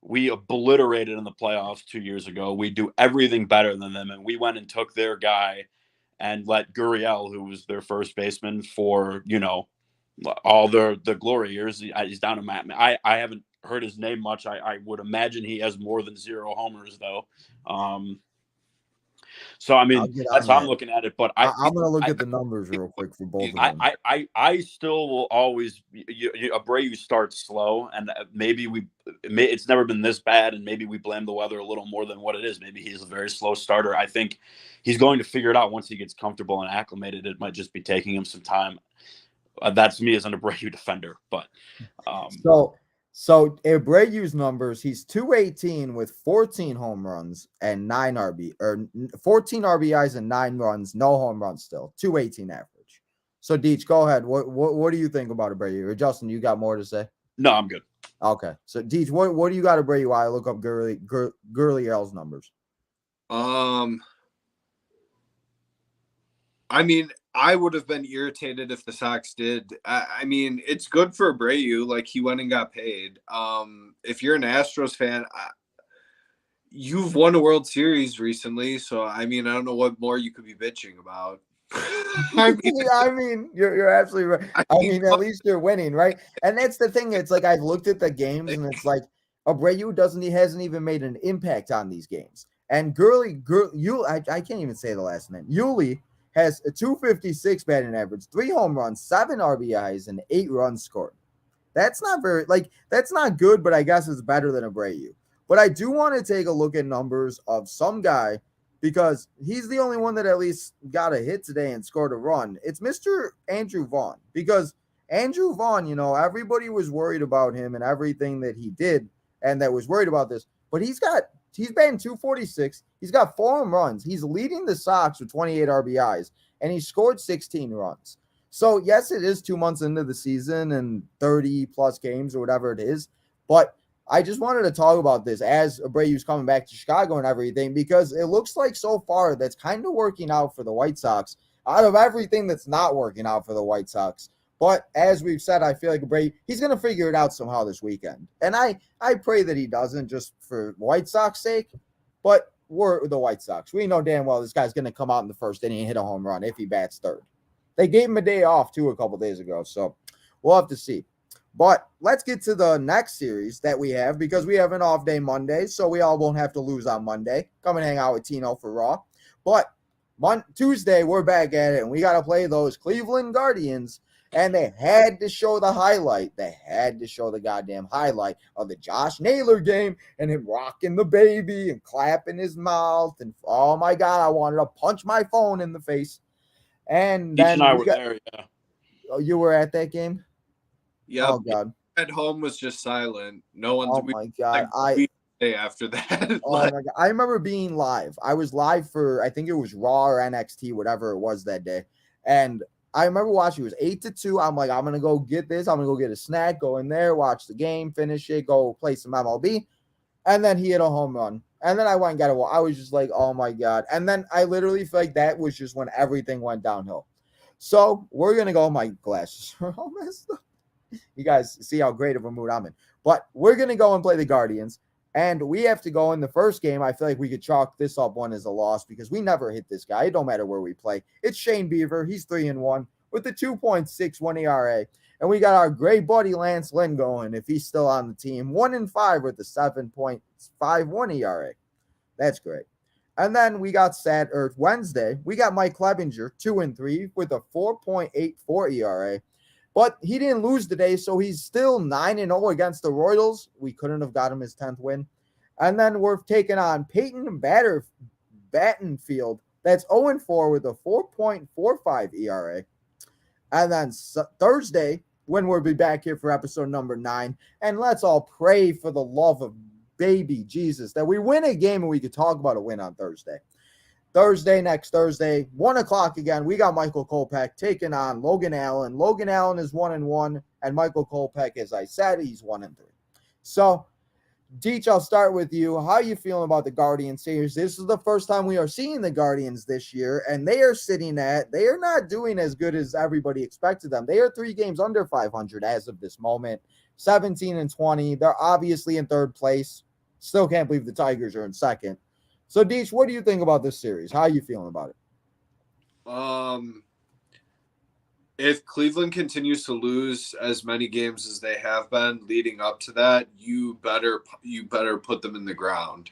S3: we obliterated in the playoffs 2 years ago. We do everything better than them. And we went and took their guy and let Gurriel, who was their first baseman for, all the glory years. He's down to Matt. I haven't heard his name much. I would imagine he has more than 0 homers though. So, I mean, that's how I'm looking at it. But I'm
S1: going to look at the numbers real quick for both of them.
S3: I still will always Abreu starts slow, and maybe it's never been this bad, and maybe we blame the weather a little more than what it is. Maybe he's a very slow starter. I think he's going to figure it out once he gets comfortable and acclimated. It might just be taking him some time. That's me as an Abreu defender. But
S1: So Abreu's numbers, he's 218 with 14 home runs and 14 RBIs and 9 runs, no home runs still, 218 average. So Deech, go ahead. What do you think about Abreu? Or Justin, you got more to say?
S3: No, I'm good.
S1: Okay. So Deech, what do you got Abreu while I look up Gurriel's numbers?
S2: I mean, I would have been irritated if the Sox did. I mean, it's good for Abreu. Like, he went and got paid. If you're an Astros fan, you've won a World Series recently. So, I mean, I don't know what more you could be bitching about.
S1: I mean, you're absolutely right. I mean, at least you're winning, right? And that's the thing. It's like I've looked at the games, and it's like Abreu hasn't even made an impact on these games. And I can't even say the last name. Yuli has a 256 batting average, 3 home runs, 7 RBIs, and 8 runs scored. That's not that's not good, but I guess it's better than Abreu. But I do want to take a look at numbers of some guy because he's the only one that at least got a hit today and scored a run. It's Mr. Andrew Vaughn, because Andrew Vaughn, everybody was worried about him and everything that he did and that was worried about this, but he's batting 246. He's got 4 home runs. He's leading the Sox with 28 RBIs, and he scored 16 runs. So, yes, it is 2 months into the season and 30-plus games or whatever it is, but I just wanted to talk about this as Abreu's coming back to Chicago and everything, because it looks like so far that's kind of working out for the White Sox out of everything that's not working out for the White Sox. But as we've said, I feel like Abreu, he's going to figure it out somehow this weekend. And I pray that he doesn't, just for White Sox sake. But we're the White Sox. We know damn well this guy's going to come out in the first inning and hit a home run if he bats third. They gave him a day off, too, a couple days ago. So we'll have to see. But let's get to the next series that we have because we have an off day Monday, so we all won't have to lose on Monday. Come and hang out with Tino for Raw. But Tuesday, we're back at it, and we got to play those Cleveland Guardians. And they had to show the highlight. They had to show the goddamn highlight of the Josh Naylor game and him rocking the baby and clapping his mouth. And oh my God, I wanted to punch my phone in the face. And then
S3: I were there, yeah.
S1: Oh, you were at that game?
S2: Yeah.
S1: Oh God.
S2: At home was just silent. No one's.
S1: Oh my God.
S2: After that.
S1: Oh my God. I remember being live. I was live for I think it was Raw or NXT, whatever it was that day. And I remember watching. It was 8-2. I'm like, I'm gonna go get this. I'm gonna go get a snack, go in there, watch the game, finish it, go play some MLB, and then he hit a home run. And then I went and got it. I was just like, oh my God. And then I literally feel like that was just when everything went downhill. So we're gonna go. My glasses are all messed up. You guys see how great of a mood I'm in. But we're gonna go and play the Guardians. And we have to go in the first game. I feel like we could chalk this up one as a loss because we never hit this guy. It don't matter where we play. It's Shane Beaver. He's 3-1 with the 2.61 ERA. And we got our great buddy Lance Lynn going if he's still on the team. 1-5 with the 7.51 ERA. That's great. And then we got Wednesday. We got Mike Clevinger, 2-3 with a 4.84 ERA. But he didn't lose today, so he's still 9-0 against the Royals. We couldn't have got him his 10th win. And then we're taking on Peyton Battenfield. That's 0-4 with a 4.45 ERA. And then Thursday, when we'll be back here for episode number 9. And let's all pray for the love of baby Jesus that we win a game and we could talk about a win on Thursday. Next Thursday, 1 o'clock again, we got Michael Kopech taking on Logan Allen. Logan Allen is 1-1, and Michael Kopech, as I said, he's 1-3. So, Deech, I'll start with you. How are you feeling about the Guardians series? This is the first time we are seeing the Guardians this year, and they are not doing as good as everybody expected them. They are 3 games under 500 as of this moment, 17-20. They're obviously in third place. Still can't believe the Tigers are in second. So, Deech, what do you think about this series? How are you feeling about
S2: it? If Cleveland continues to lose as many games as they have been leading up to that, you better put them in the ground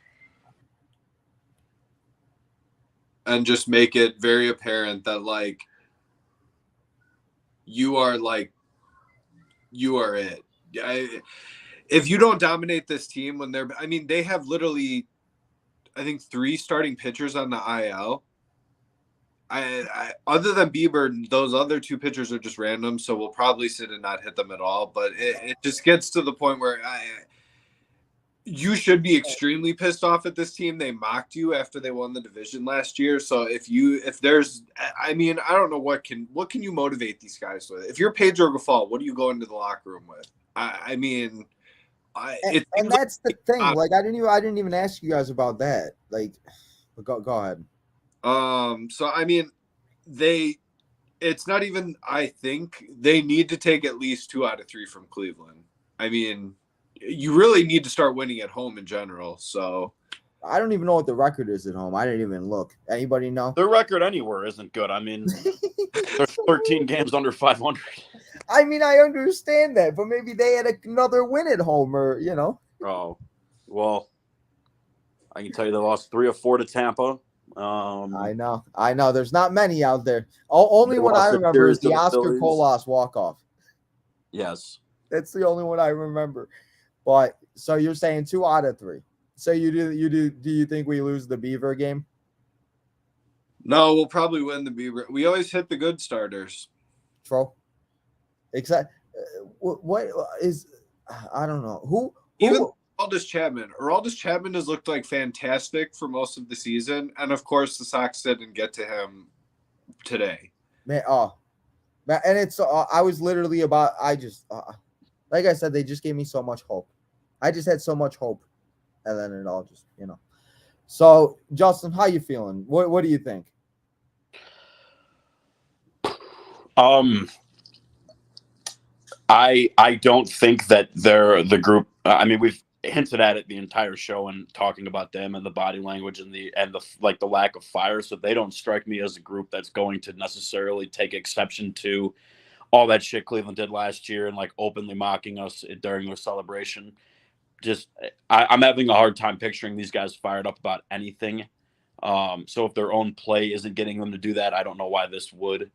S2: and just make it very apparent that you are it. If you don't dominate this team when they have literally, I think 3 starting pitchers on the IL. I other than Bieber, those other 2 pitchers are just random, so we'll probably sit and not hit them at all. But it just gets to the point where you should be extremely pissed off at this team. They mocked you after they won the division last year. So I don't know what can you motivate these guys with? If you're Pedro Grifol, what do you go into the locker room with?
S1: And that's the thing. I didn't even ask you guys about that. Go ahead.
S2: It's not even. I think they need to take at least 2 out of 3 from Cleveland. You really need to start winning at home in general. So
S1: I don't even know what the record is at home. I didn't even look. Anybody know?
S3: Their record anywhere isn't good. There's 13 games under 500.
S1: I understand that, but maybe they had another win at home, or
S3: Oh, well, I can tell you they lost 3 or 4 to Tampa.
S1: I know. There's not many out there. Only one I remember is the Oscar Colas walk-off.
S3: Yes,
S1: that's the only one I remember. But so you're saying 2 out of 3. So do you think we lose the Beaver game?
S2: No, we'll probably win the Beaver. We always hit the good starters.
S1: True. Except what is I don't know who
S2: even Aroldis Chapman has looked fantastic for most of the season, and of course the Sox didn't get to him today.
S1: Man, and it's I was literally about like I said, they just gave me so much hope. I just had so much hope, and then it all just So Justin, how you feeling? What do you think?
S3: I don't think that they're the group. hinted at it the entire show and talking about them and the body language and the like the lack of fire. So they don't strike me as a group that's going to necessarily take exception to all that shit Cleveland did last year and like openly mocking us during their celebration. Just I'm having a hard time picturing these guys fired up about anything. So if their own play isn't getting them to do that, I don't know why this would.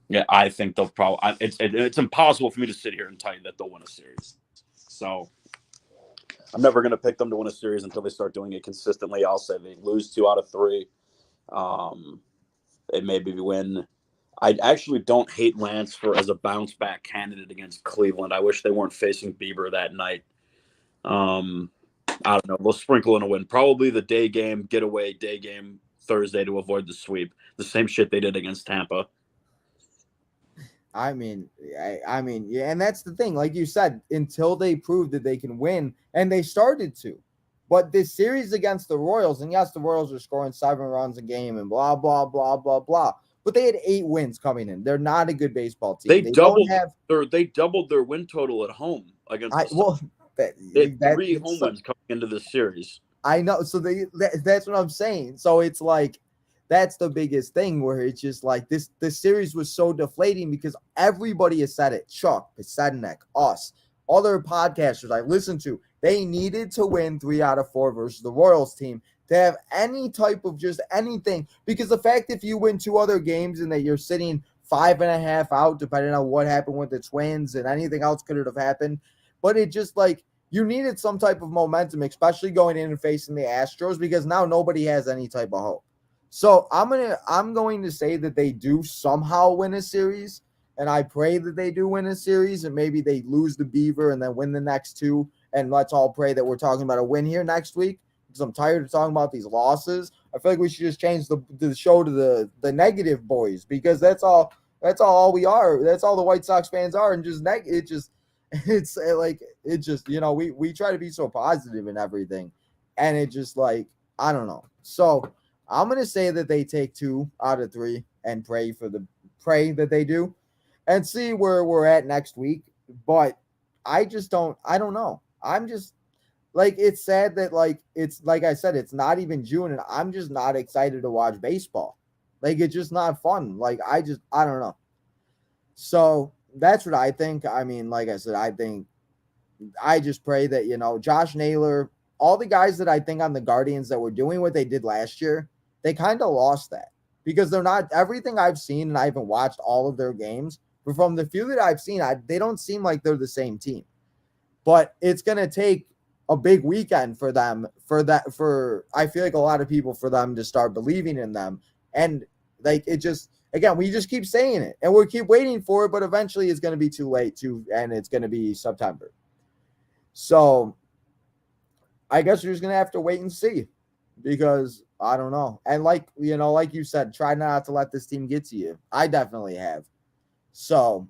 S3: Yeah, I think they'll probably. It's impossible for me to sit here and tell you that they'll win a series. So I'm never going to pick them to win a series until they start doing it consistently. I'll say they lose 2 out of 3. They maybe win. I actually don't hate Lance as a bounce back candidate against Cleveland. I wish they weren't facing Bieber that night. I don't know. They'll sprinkle in a win. Probably the day game, getaway day game Thursday to avoid the sweep. The same shit they did against Tampa.
S1: I mean, yeah, and that's the thing. Like you said, until they prove that they can win, and they started to. But this series against the Royals, and yes, the Royals are scoring 7 runs a game and blah, blah, blah, blah, blah. But they had 8 wins coming in. They're not a good baseball team.
S3: They doubled their win total at home against they had 3 home wins coming into this series.
S1: I know. So that's what I'm saying. So it's like that's the biggest thing where it's just like this series was so deflating because everybody has said it. Chuck, Pesednik, us, other podcasters I listen to, they needed to win 3 out of 4 versus the Royals team to have any type of just anything. Because the fact if you win 2 other games and that you're sitting 5.5 out, depending on what happened with the Twins and anything else could have happened. But it just like you needed some type of momentum, especially going in and facing the Astros, because now nobody has any type of hope. So I'm going to say that they do somehow win a series, and I pray that they do win a series, and maybe they lose the Beaver and then win the next 2. And let's all pray that we're talking about a win here next week, because I'm tired of talking about these losses. I feel like we should just change the show to the negative boys, because that's all we are. That's all the White Sox fans are, and just it's like it just we try to be so positive and everything, and it just like I don't know. So I'm gonna say that they take 2 out of 3 and pray that they do, and see where we're at next week. But I don't know. I'm just like it's sad that like it's like I said, it's not even June, and I'm just not excited to watch baseball. Like it's just not fun. Like I don't know. So that's what I think. I mean, like I said, I just pray that, Josh Naylor, all the guys that I think on the Guardians that were doing what they did last year, they kind of lost that because they're not everything I've seen, and I haven't watched all of their games, but from the few that I've seen, they don't seem like they're the same team. But it's going to take a big weekend for them I feel like a lot of people for them to start believing in them. And like, it just, again, we just keep saying it and we keep waiting for it, but eventually it's going to be too late and it's going to be September. So I guess we're just going to have to wait and see because I don't know. And like you said, try not to let this team get to you. I definitely have. So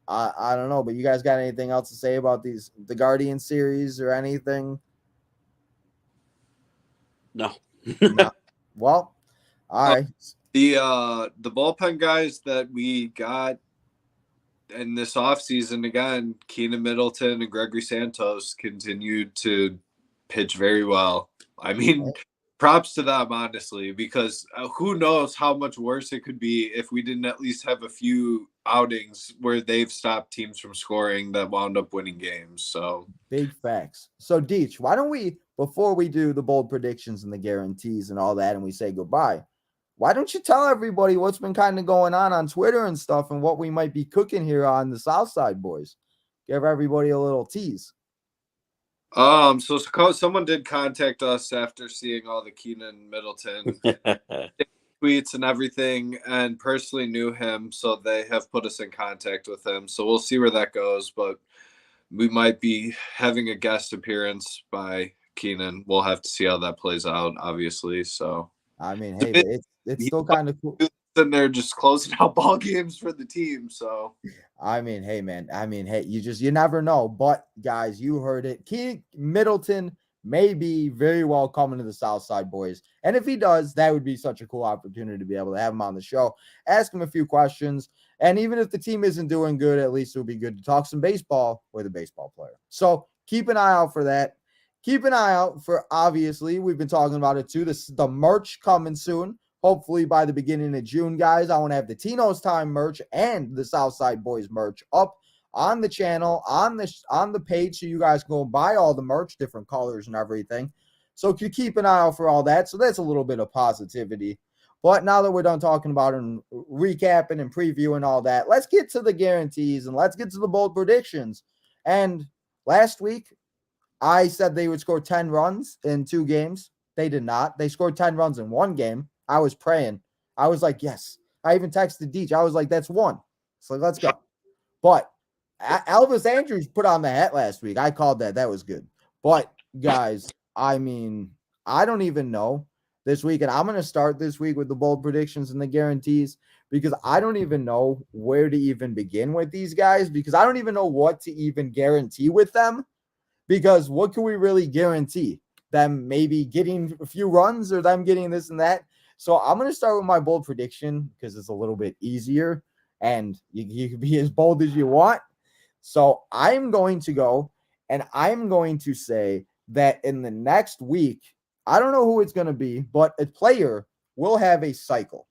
S1: I don't know, but you guys got anything else to say about the Guardian series or anything?
S3: No.
S1: No. Well, all right.
S2: The bullpen guys that we got in this offseason, again, Keenan Middleton and Gregory Santos continued to pitch very well. I mean, props to them, honestly, because who knows how much worse it could be if we didn't at least have a few outings where they've stopped teams from scoring that wound up winning games. So
S1: big facts. So Deech, why don't we, before we do the bold predictions and the guarantees and all that, and we say goodbye, why don't you tell everybody what's been kind of going on Twitter and stuff and what we might be cooking here on the SouthSide boys? Give everybody a little tease.
S2: So someone did contact us after seeing all the Keenan Middleton tweets and everything, and personally knew him, so they have put us in contact with him. So we'll see where that goes, but we might be having a guest appearance by Keenan. We'll have to see how that plays out, obviously. So
S1: I mean, hey, it's still kind of cool.
S2: And they're just closing out ball games for the team. So
S1: I mean, hey, man. I mean, hey, you never know. But guys, you heard it. Keenan Middleton may be very well coming to the Southside boys. And if he does, that would be such a cool opportunity to be able to have him on the show, ask him a few questions. And even if the team isn't doing good, at least it would be good to talk some baseball with a baseball player. So keep an eye out for that. Keep an eye out for, obviously, we've been talking about it too, the merch coming soon. Hopefully by the beginning of June, guys. I want to have the Tino's Time merch and the Southside Boys merch up on the channel, on the page, so you guys can go buy all the merch, different colors and everything. So you keep an eye out for all that. So that's a little bit of positivity. But now that we're done talking about it and recapping and previewing all that, let's get to the guarantees and let's get to the bold predictions. And last week, I said they would score 10 runs in 2 games. They did not. They scored 10 runs in 1 game. I was praying. I was like, yes. I even texted Deej. I was like, that's 1. So let's go. But Elvis Andrews put on the hat last week. I called that. That was good. But, guys, I mean, I don't even know this week. And I'm going to start this week with the bold predictions and the guarantees because I don't even know where to even begin with these guys because I don't even know what to even guarantee with them. Because what can we really guarantee? Them maybe getting a few runs or them getting this and that. So I'm going to start with my bold prediction because it's a little bit easier and you can be as bold as you want. So I'm going to go and I'm going to say that in the next week, I don't know who it's going to be, but a player will have a cycle.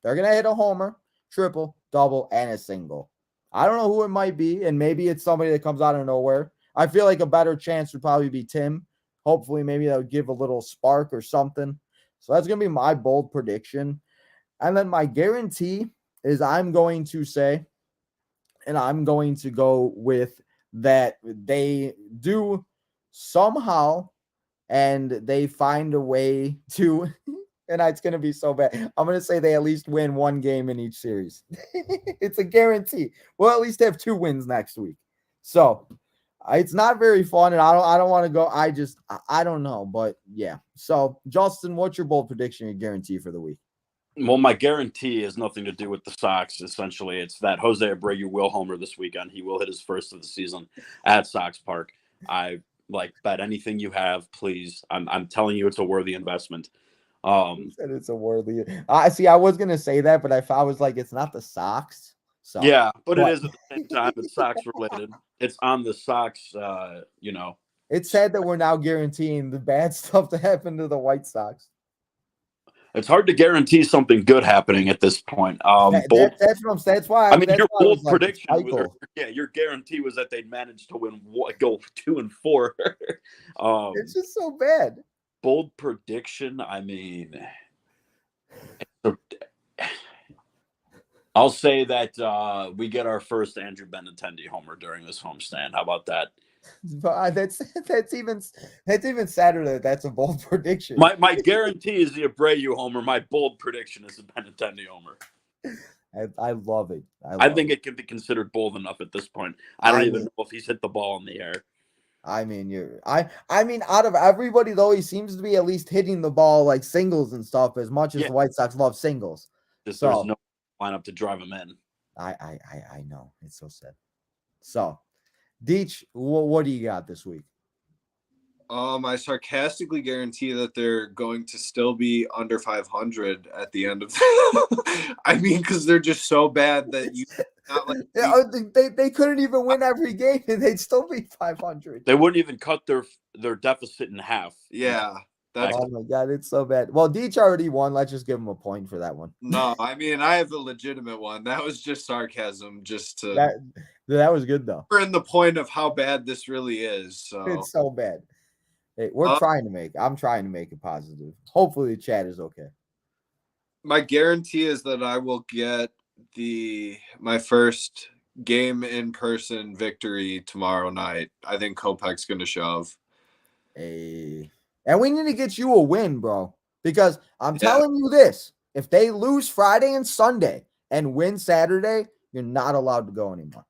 S1: They're going to hit a homer, triple, double, and a single. I don't know who it might be, and maybe it's somebody that comes out of nowhere. I feel like a better chance would probably be Tim. Hopefully, maybe that would give a little spark or something. So that's going to be my bold prediction. And then my guarantee is I'm going to say, and I'm going to go with that they do somehow, and they find a way to, and it's going to be so bad. I'm going to say they at least win 1 game in each series. It's a guarantee. We'll at least have 2 wins next week. So it's not very fun, and I don't want to go. I don't know, but yeah. So Justin, what's your bold prediction and guarantee for the week?
S3: Well, my guarantee has nothing to do with the Sox. Essentially, it's that Jose Abreu will homer this weekend. He will hit his first of the season at Sox Park. I bet anything you have, please. I'm telling you, it's a worthy investment.
S1: You said it's a worthy. I see. I was gonna say that, but I was like, it's not the Sox. So
S3: yeah, but it is at the same time. It's Sox related. It's on the Sox.
S1: It's sad that we're now guaranteeing the bad stuff to happen to the White Sox.
S3: It's hard to guarantee something good happening at this point.
S1: That's why.
S3: I mean, your bold
S1: like,
S3: prediction, your guarantee was that they'd manage to go 2-4.
S1: It's just so bad.
S3: Bold prediction. I mean, I'll say that we get our first Andrew Benintendi homer during this homestand. How about that?
S1: That's even sadder that that's a bold prediction.
S3: My guarantee is the Abreu homer. My bold prediction is the Benintendi homer.
S1: I love it.
S3: I think it can be considered bold enough at this point. I don't even know if he's hit the ball in the air.
S1: I mean, I mean, out of everybody though, he seems to be at least hitting the ball like singles and stuff. As much as the White Sox love singles,
S3: there's no lineup to drive him in.
S1: I know, it's so sad. So, Deech, what do you got this week?
S2: I sarcastically guarantee that they're going to still be under 500 at the end of the I mean, because they're just so bad that you not like
S1: they couldn't even win every game and they'd still be 500.
S3: They wouldn't even cut their deficit in half.
S2: Yeah.
S1: Oh my God, it's so bad. Well, Deech already won. Let's just give him a point for that one.
S2: No, I mean, I have a legitimate one. That was just sarcasm, just to
S1: that was good though.
S2: We're in the point of how bad this really is. So
S1: it's so bad. Hey, I'm trying to make it positive. Hopefully the chat is okay.
S2: My guarantee is that I will get my first game in person victory tomorrow night. I think Kopech's going to shove.
S1: And we need to get you a win, bro. Because I'm telling you this, if they lose Friday and Sunday and win Saturday, you're not allowed to go anymore.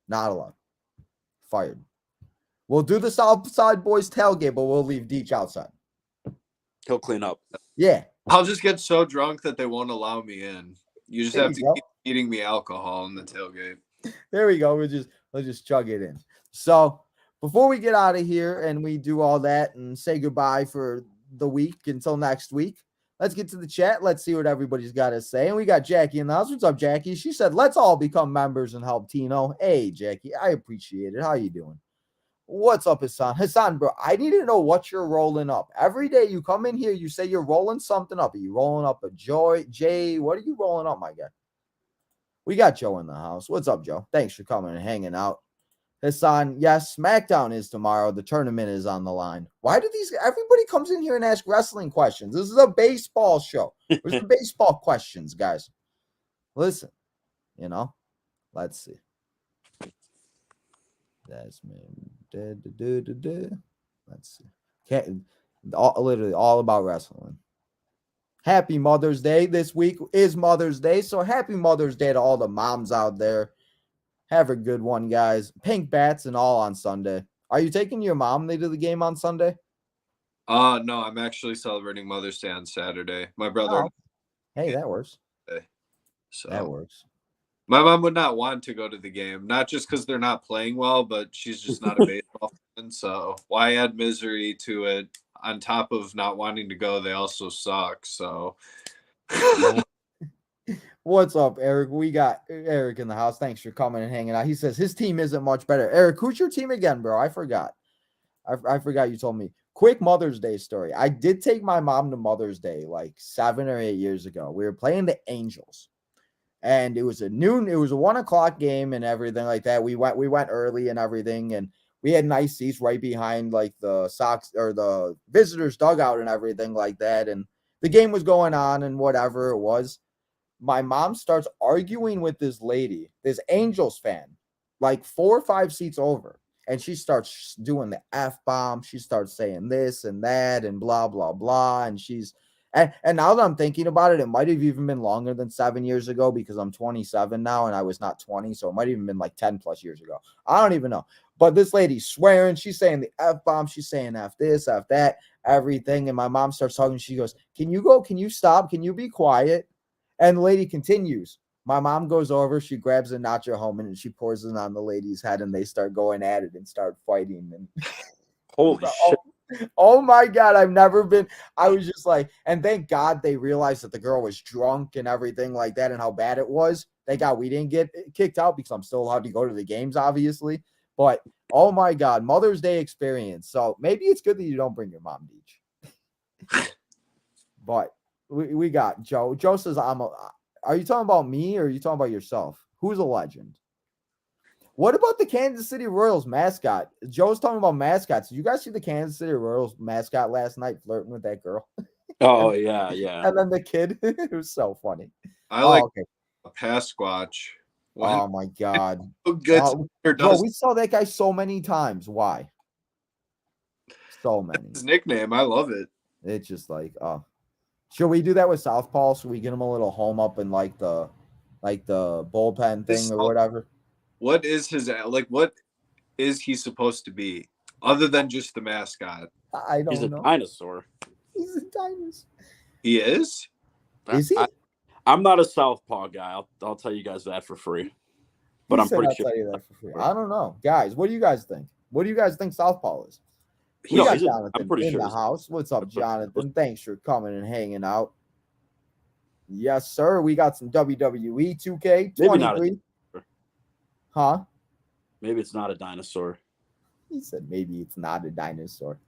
S1: Not allowed. Fired. We'll do the Southside Boys tailgate, but we'll leave Deech outside.
S3: He'll clean up.
S1: Yeah.
S2: I'll just get so drunk that they won't allow me in. You just have to keep eating me alcohol in the tailgate.
S1: There we go. We'll just chug it in. So before we get out of here and we do all that and say goodbye for the week until next week, let's get to the chat. Let's see what everybody's got to say. And we got Jackie in the house. What's up, Jackie? She said, let's all become members and help Tino. Hey, Jackie, I appreciate it. How you doing? What's up, Hassan? Hassan, bro, I need to know what you're rolling up. Every day you come in here, you say you're rolling something up. Are you rolling up a Jay? What are you rolling up, my guy? We got Joe in the house. What's up, Joe? Thanks for coming and hanging out. Hassan, yes, SmackDown is tomorrow. The tournament is on the line. Why do everybody comes in here and asks wrestling questions? This is a baseball show. Where's the baseball questions, guys? Listen, let's see. That's me. Let's see. Literally all about wrestling. Happy Mother's Day. This week is Mother's Day, so happy Mother's Day to all the moms out there. Have a good one, guys. Pink bats and all on Sunday. Are you taking your mom to the game on Sunday?
S2: No, I'm actually celebrating Mother's Day on Saturday. My brother.
S1: Oh. Hey, that works.
S2: So
S1: that works.
S2: My mom would not want to go to the game, not just because they're not playing well, but she's just not a baseball fan. So why add misery to it? On top of not wanting to go, they also suck. So
S1: what's up, Eric? We got Eric in the house. Thanks for coming and hanging out. He says his team isn't much better. Eric, who's your team again, bro? I forgot. I forgot you told me. Quick Mother's Day story. I did take my mom to Mother's Day like 7 or 8 years ago. We were playing the Angels. And it was a 1 o'clock game and everything like that. We went early and everything, and we had nice seats right behind like the Sox or the visitors dugout and everything like that. And the game was going on and whatever it was. My mom starts arguing with this lady, this Angels fan, like 4 or 5 seats over. And she starts doing the F-bomb. She starts saying this and that and blah, blah, blah. And And now that I'm thinking about it, it might have even been longer than 7 years ago because I'm 27 now and I was not 20. So it might have even been like 10 plus years ago. I don't even know. But this lady's swearing. She's saying the F-bomb. She's saying F this, F that, everything. And my mom starts talking. She goes, can you stop? Can you be quiet? And the lady continues. My mom goes over. She grabs a nacho homemade and she pours it on the lady's head and they start going at it and start fighting. And
S3: holy shit.
S1: Oh my God, I was just like, and thank God they realized that the girl was drunk and everything like that and how bad it was. Thank God we didn't get kicked out because I'm still allowed to go to the games, obviously. But oh my God, Mother's Day experience. So maybe it's good that you don't bring your mom, Deej. But we got Joe. Joe says, are you talking about me or are you talking about yourself? Who's a legend? What about the Kansas City Royals mascot? Joe's talking about mascots. Did you guys see the Kansas City Royals mascot last night flirting with that girl?
S3: Oh, yeah.
S1: And then the kid, it was so funny.
S2: I like a Pasquatch.
S1: Oh, my God.
S2: Bro,
S1: we saw that guy so many times. Why? So many.
S2: His nickname. I love it.
S1: It's just like, should we do that with Southpaw so we get him a little home up in like the bullpen thing or whatever?
S2: What is what is he supposed to be other than just the mascot?
S1: I don't know.
S3: He's a dinosaur.
S1: He's a dinosaur.
S2: He is?
S1: Is he?
S3: I'm not a Southpaw guy. I'll tell you guys that for free. But I'm pretty sure.
S1: Tell you that for free. I don't know. Guys, what do you guys think? What do you guys think Southpaw is? We got Jonathan
S3: I'm pretty
S1: in
S3: sure
S1: the house. What's up, Jonathan? Thanks for coming and hanging out. Yes, sir. We got some WWE 2K23.
S3: Maybe not
S1: Huh?
S3: Maybe it's not a dinosaur.
S1: He said maybe it's not a dinosaur.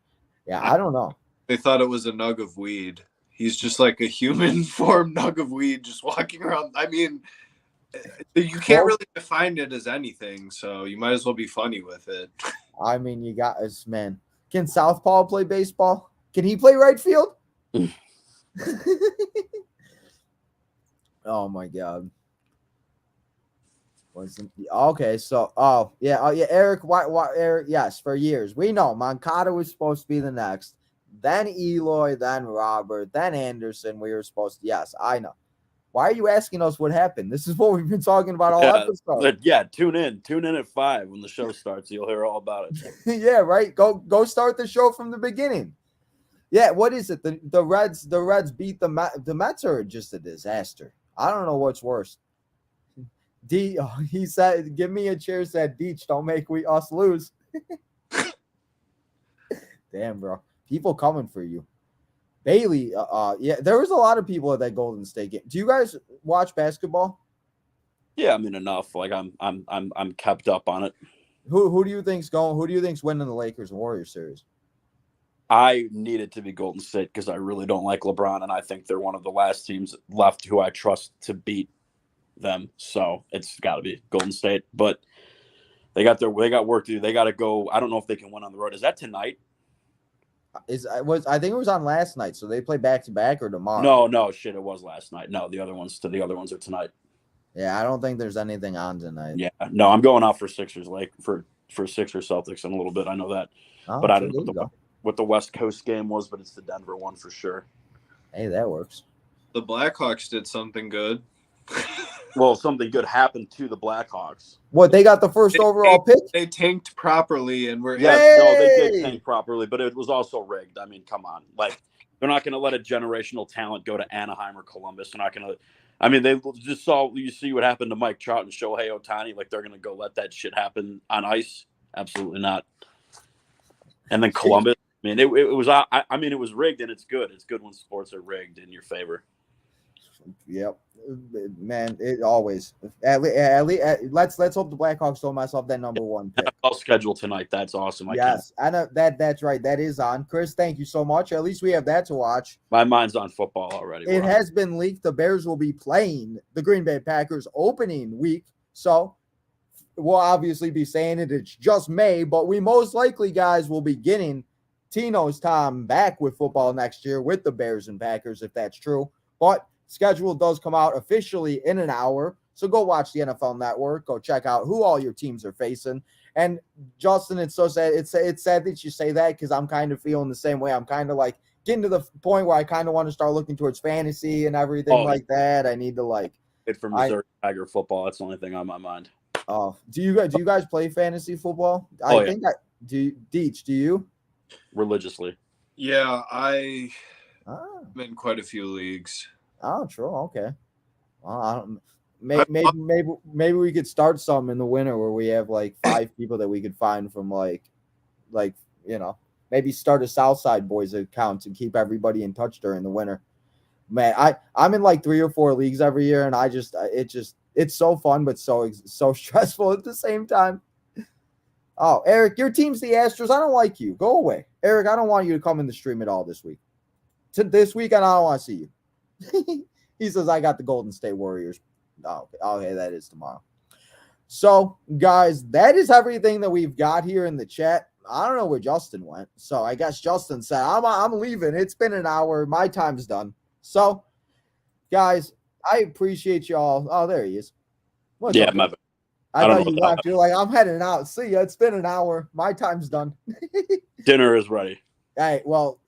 S1: Yeah, I don't know.
S2: They thought it was a nug of weed. He's just like a human form nug of weed just walking around. I mean, you can't really define it as anything, so you might as well be funny with it.
S1: I mean, you got us, man. Can Southpaw play baseball? Can he play right field? Oh, my God. Okay, so Eric, why Eric? Yes, for years we know Moncada was supposed to be the next, then Eloy, then Robert, then Anderson. We were supposed to. Yes, I know. Why are you asking us what happened? This is what we've been talking about all episode.
S3: Yeah, tune in at 5 when the show starts. You'll hear all about it.
S1: Yeah, right. Go start the show from the beginning. Yeah, what is it? The Reds beat the Mets are just a disaster. I don't know what's worse. He said, give me a cheer, said Deech, don't make us lose. Damn, bro. People coming for you. Bailey, yeah, there was a lot of people at that Golden State game. Do you guys watch basketball?
S3: Yeah, I mean enough. Like I'm kept up on it.
S1: Who do you think's going? Who do you think's winning the Lakers and Warriors series?
S3: I need it to be Golden State because I really don't like LeBron, and I think they're one of the last teams left who I trust to beat them. So it's got to be Golden State. But they got work to do. They got to go. I don't know if they can win on the road. Is that tonight?
S1: I think it was on last night, so they play back to back or tomorrow.
S3: No, shit, it was last night. No, the other ones are tonight.
S1: Yeah, I don't think there's anything on tonight.
S3: Yeah, no, I'm going out for Sixers, like for Sixers Celtics in a little bit. I know that, but I don't know what the West Coast game was, but it's the Denver one for sure.
S1: Hey, that works.
S2: The Blackhawks did something good.
S3: Well, something good happened to the Blackhawks.
S1: What, they got the first overall pick?
S2: They tanked properly, and we're
S3: no, they did tank properly, but it was also rigged. I mean, come on, like they're not going to let a generational talent go to Anaheim or Columbus. They're not going to. I mean, they just saw you see what happened to Mike Trout and Shohei Ohtani. Like they're going to go let that shit happen on ice? Absolutely not. And then Columbus. I mean, it was. I mean, it was rigged, and it's good. It's good when sports are rigged in your favor.
S1: Yep, man. It always. Let's hope the Blackhawks throw myself that number one pick.
S3: I'll schedule tonight. That's awesome.
S1: Yes, I know that's right. That is on. Chris, thank you so much. At least we have that to watch.
S3: My mind's on football already.
S1: It has been leaked. The Bears will be playing the Green Bay Packers opening week, so we'll obviously be saying it. It's just May, but we most likely, guys, will be getting Tino's time back with football next year with the Bears and Packers, if that's true. But schedule does come out officially in an hour. So go watch the NFL Network. Go check out who all your teams are facing. And Justin, it's so sad. It's sad that you say that because I'm kind of feeling the same way. I'm kind of like getting to the point where I kind of want to start looking towards fantasy and everything like that. I need to like
S3: it for Missouri Tiger football. That's the only thing on my mind.
S1: Oh, do you guys play fantasy football? Do you?
S2: Religiously. Yeah, I'm in quite a few leagues.
S1: Oh, true. Okay. Well, maybe we could start some in the winter where we have like 5 people that we could find from like maybe start a Southside Boys account and keep everybody in touch during the winter. Man, I'm in like 3 or 4 leagues every year, and it's so fun but so stressful at the same time. Oh, Eric, your team's the Astros. I don't like you. Go away, Eric. I don't want you to come in the stream at all this week. This weekend, I don't want to see you. He says, I got the Golden State Warriors. Oh, okay, that is tomorrow. So, guys, that is everything that we've got here in the chat. I don't know where Justin went. So, I guess Justin said, I'm leaving. It's been an hour. My time's done. So, guys, I appreciate y'all. Oh, there he is. What's up?
S3: My bad.
S1: I thought you left. You're like, I'm heading out. See ya. It's been an hour. My time's done.
S3: Dinner is ready.
S1: All right, well,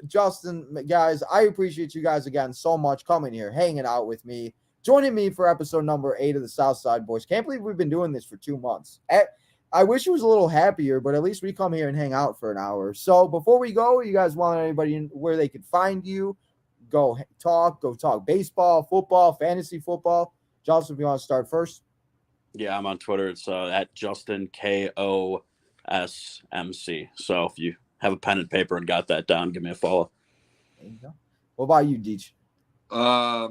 S1: Justin, guys, I appreciate you guys again so much coming here, hanging out with me, joining me for episode number 8 of the Southside Boys. Can't believe we've been doing this for 2 months. I wish it was a little happier, but at least we come here and hang out for an hour. So before we go, you guys want anybody where they could find you? Go talk baseball, football, fantasy football. Justin, if you want to start first.
S3: Yeah, I'm on Twitter. It's at Justin KOSMC. So if you have a pen and paper and got that down, give me a follow.
S1: There you go. What about you, Deech?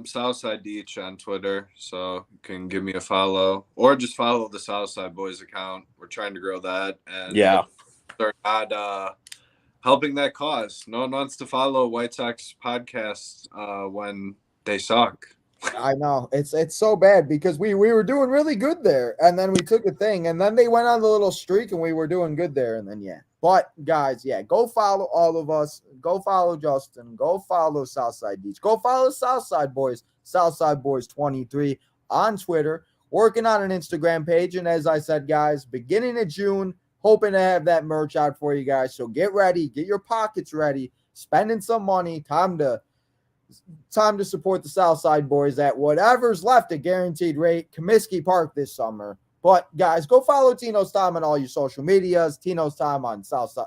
S2: Southside Deech on Twitter, so you can give me a follow or just follow the Southside Boys account. We're trying to grow that and start helping that cause. No one wants to follow White Sox podcasts when they suck.
S1: I know it's so bad because we were doing really good there, and then we took a thing, and then they went on the little streak, and we were doing good there, and then But guys, go follow all of us. Go follow Justin. Go follow Southside Beach. Go follow Southside Boys. Southside Boys 23 on Twitter. Working on an Instagram page, and as I said, guys, beginning of June, hoping to have that merch out for you guys. So get ready, get your pockets ready, spending some money. Time to support the Southside Boys at whatever's left at guaranteed rate. Comiskey Park this summer. But guys, go follow Tino's Time on all your social medias. Tino's Time on Southside,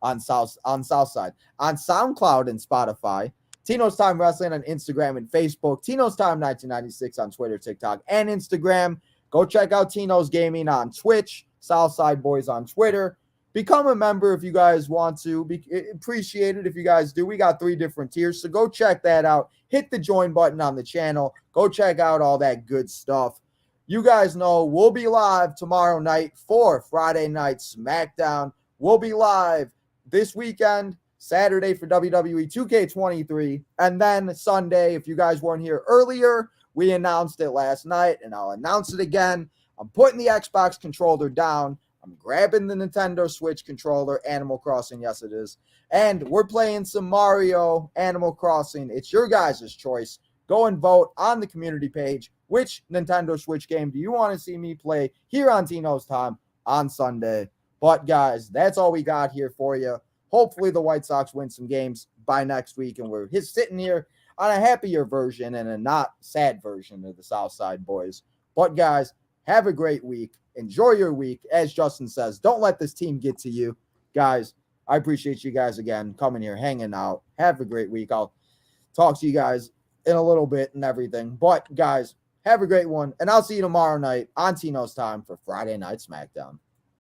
S1: on SouthSide, on SoundCloud and Spotify. Tino's Time Wrestling on Instagram and Facebook. Tino's Time 1996 on Twitter, TikTok, and Instagram. Go check out Tino's Gaming on Twitch. Southside Boys on Twitter. Become a member if you guys want to. Appreciate it if you guys do. We got 3 different tiers, so go check that out. Hit the join button on the channel. Go check out all that good stuff. you guys know we'll be live tomorrow night for Friday Night SmackDown. We'll be live this weekend, Saturday for WWE 2K23, and then Sunday, if you guys weren't here earlier, we announced it last night, and I'll announce it again. I'm putting the Xbox controller down. I'm grabbing the Nintendo Switch controller, Animal Crossing, yes it is, and we're playing some Mario Animal Crossing. It's your guys' choice. Go and vote on the community page. Which Nintendo Switch game do you want to see me play here on Tino's Time on Sunday? But guys, that's all we got here for you. Hopefully the White Sox win some games by next week, and we're sitting here on a happier version and a not sad version of the SouthSide boys. But guys, have a great week. Enjoy your week. As Justin says, don't let this team get to you. Guys, I appreciate you guys again coming here, hanging out. Have a great week. I'll talk to you guys in a little bit and everything. But guys, have a great one, and I'll see you tomorrow night on Tino's Time for Friday Night SmackDown.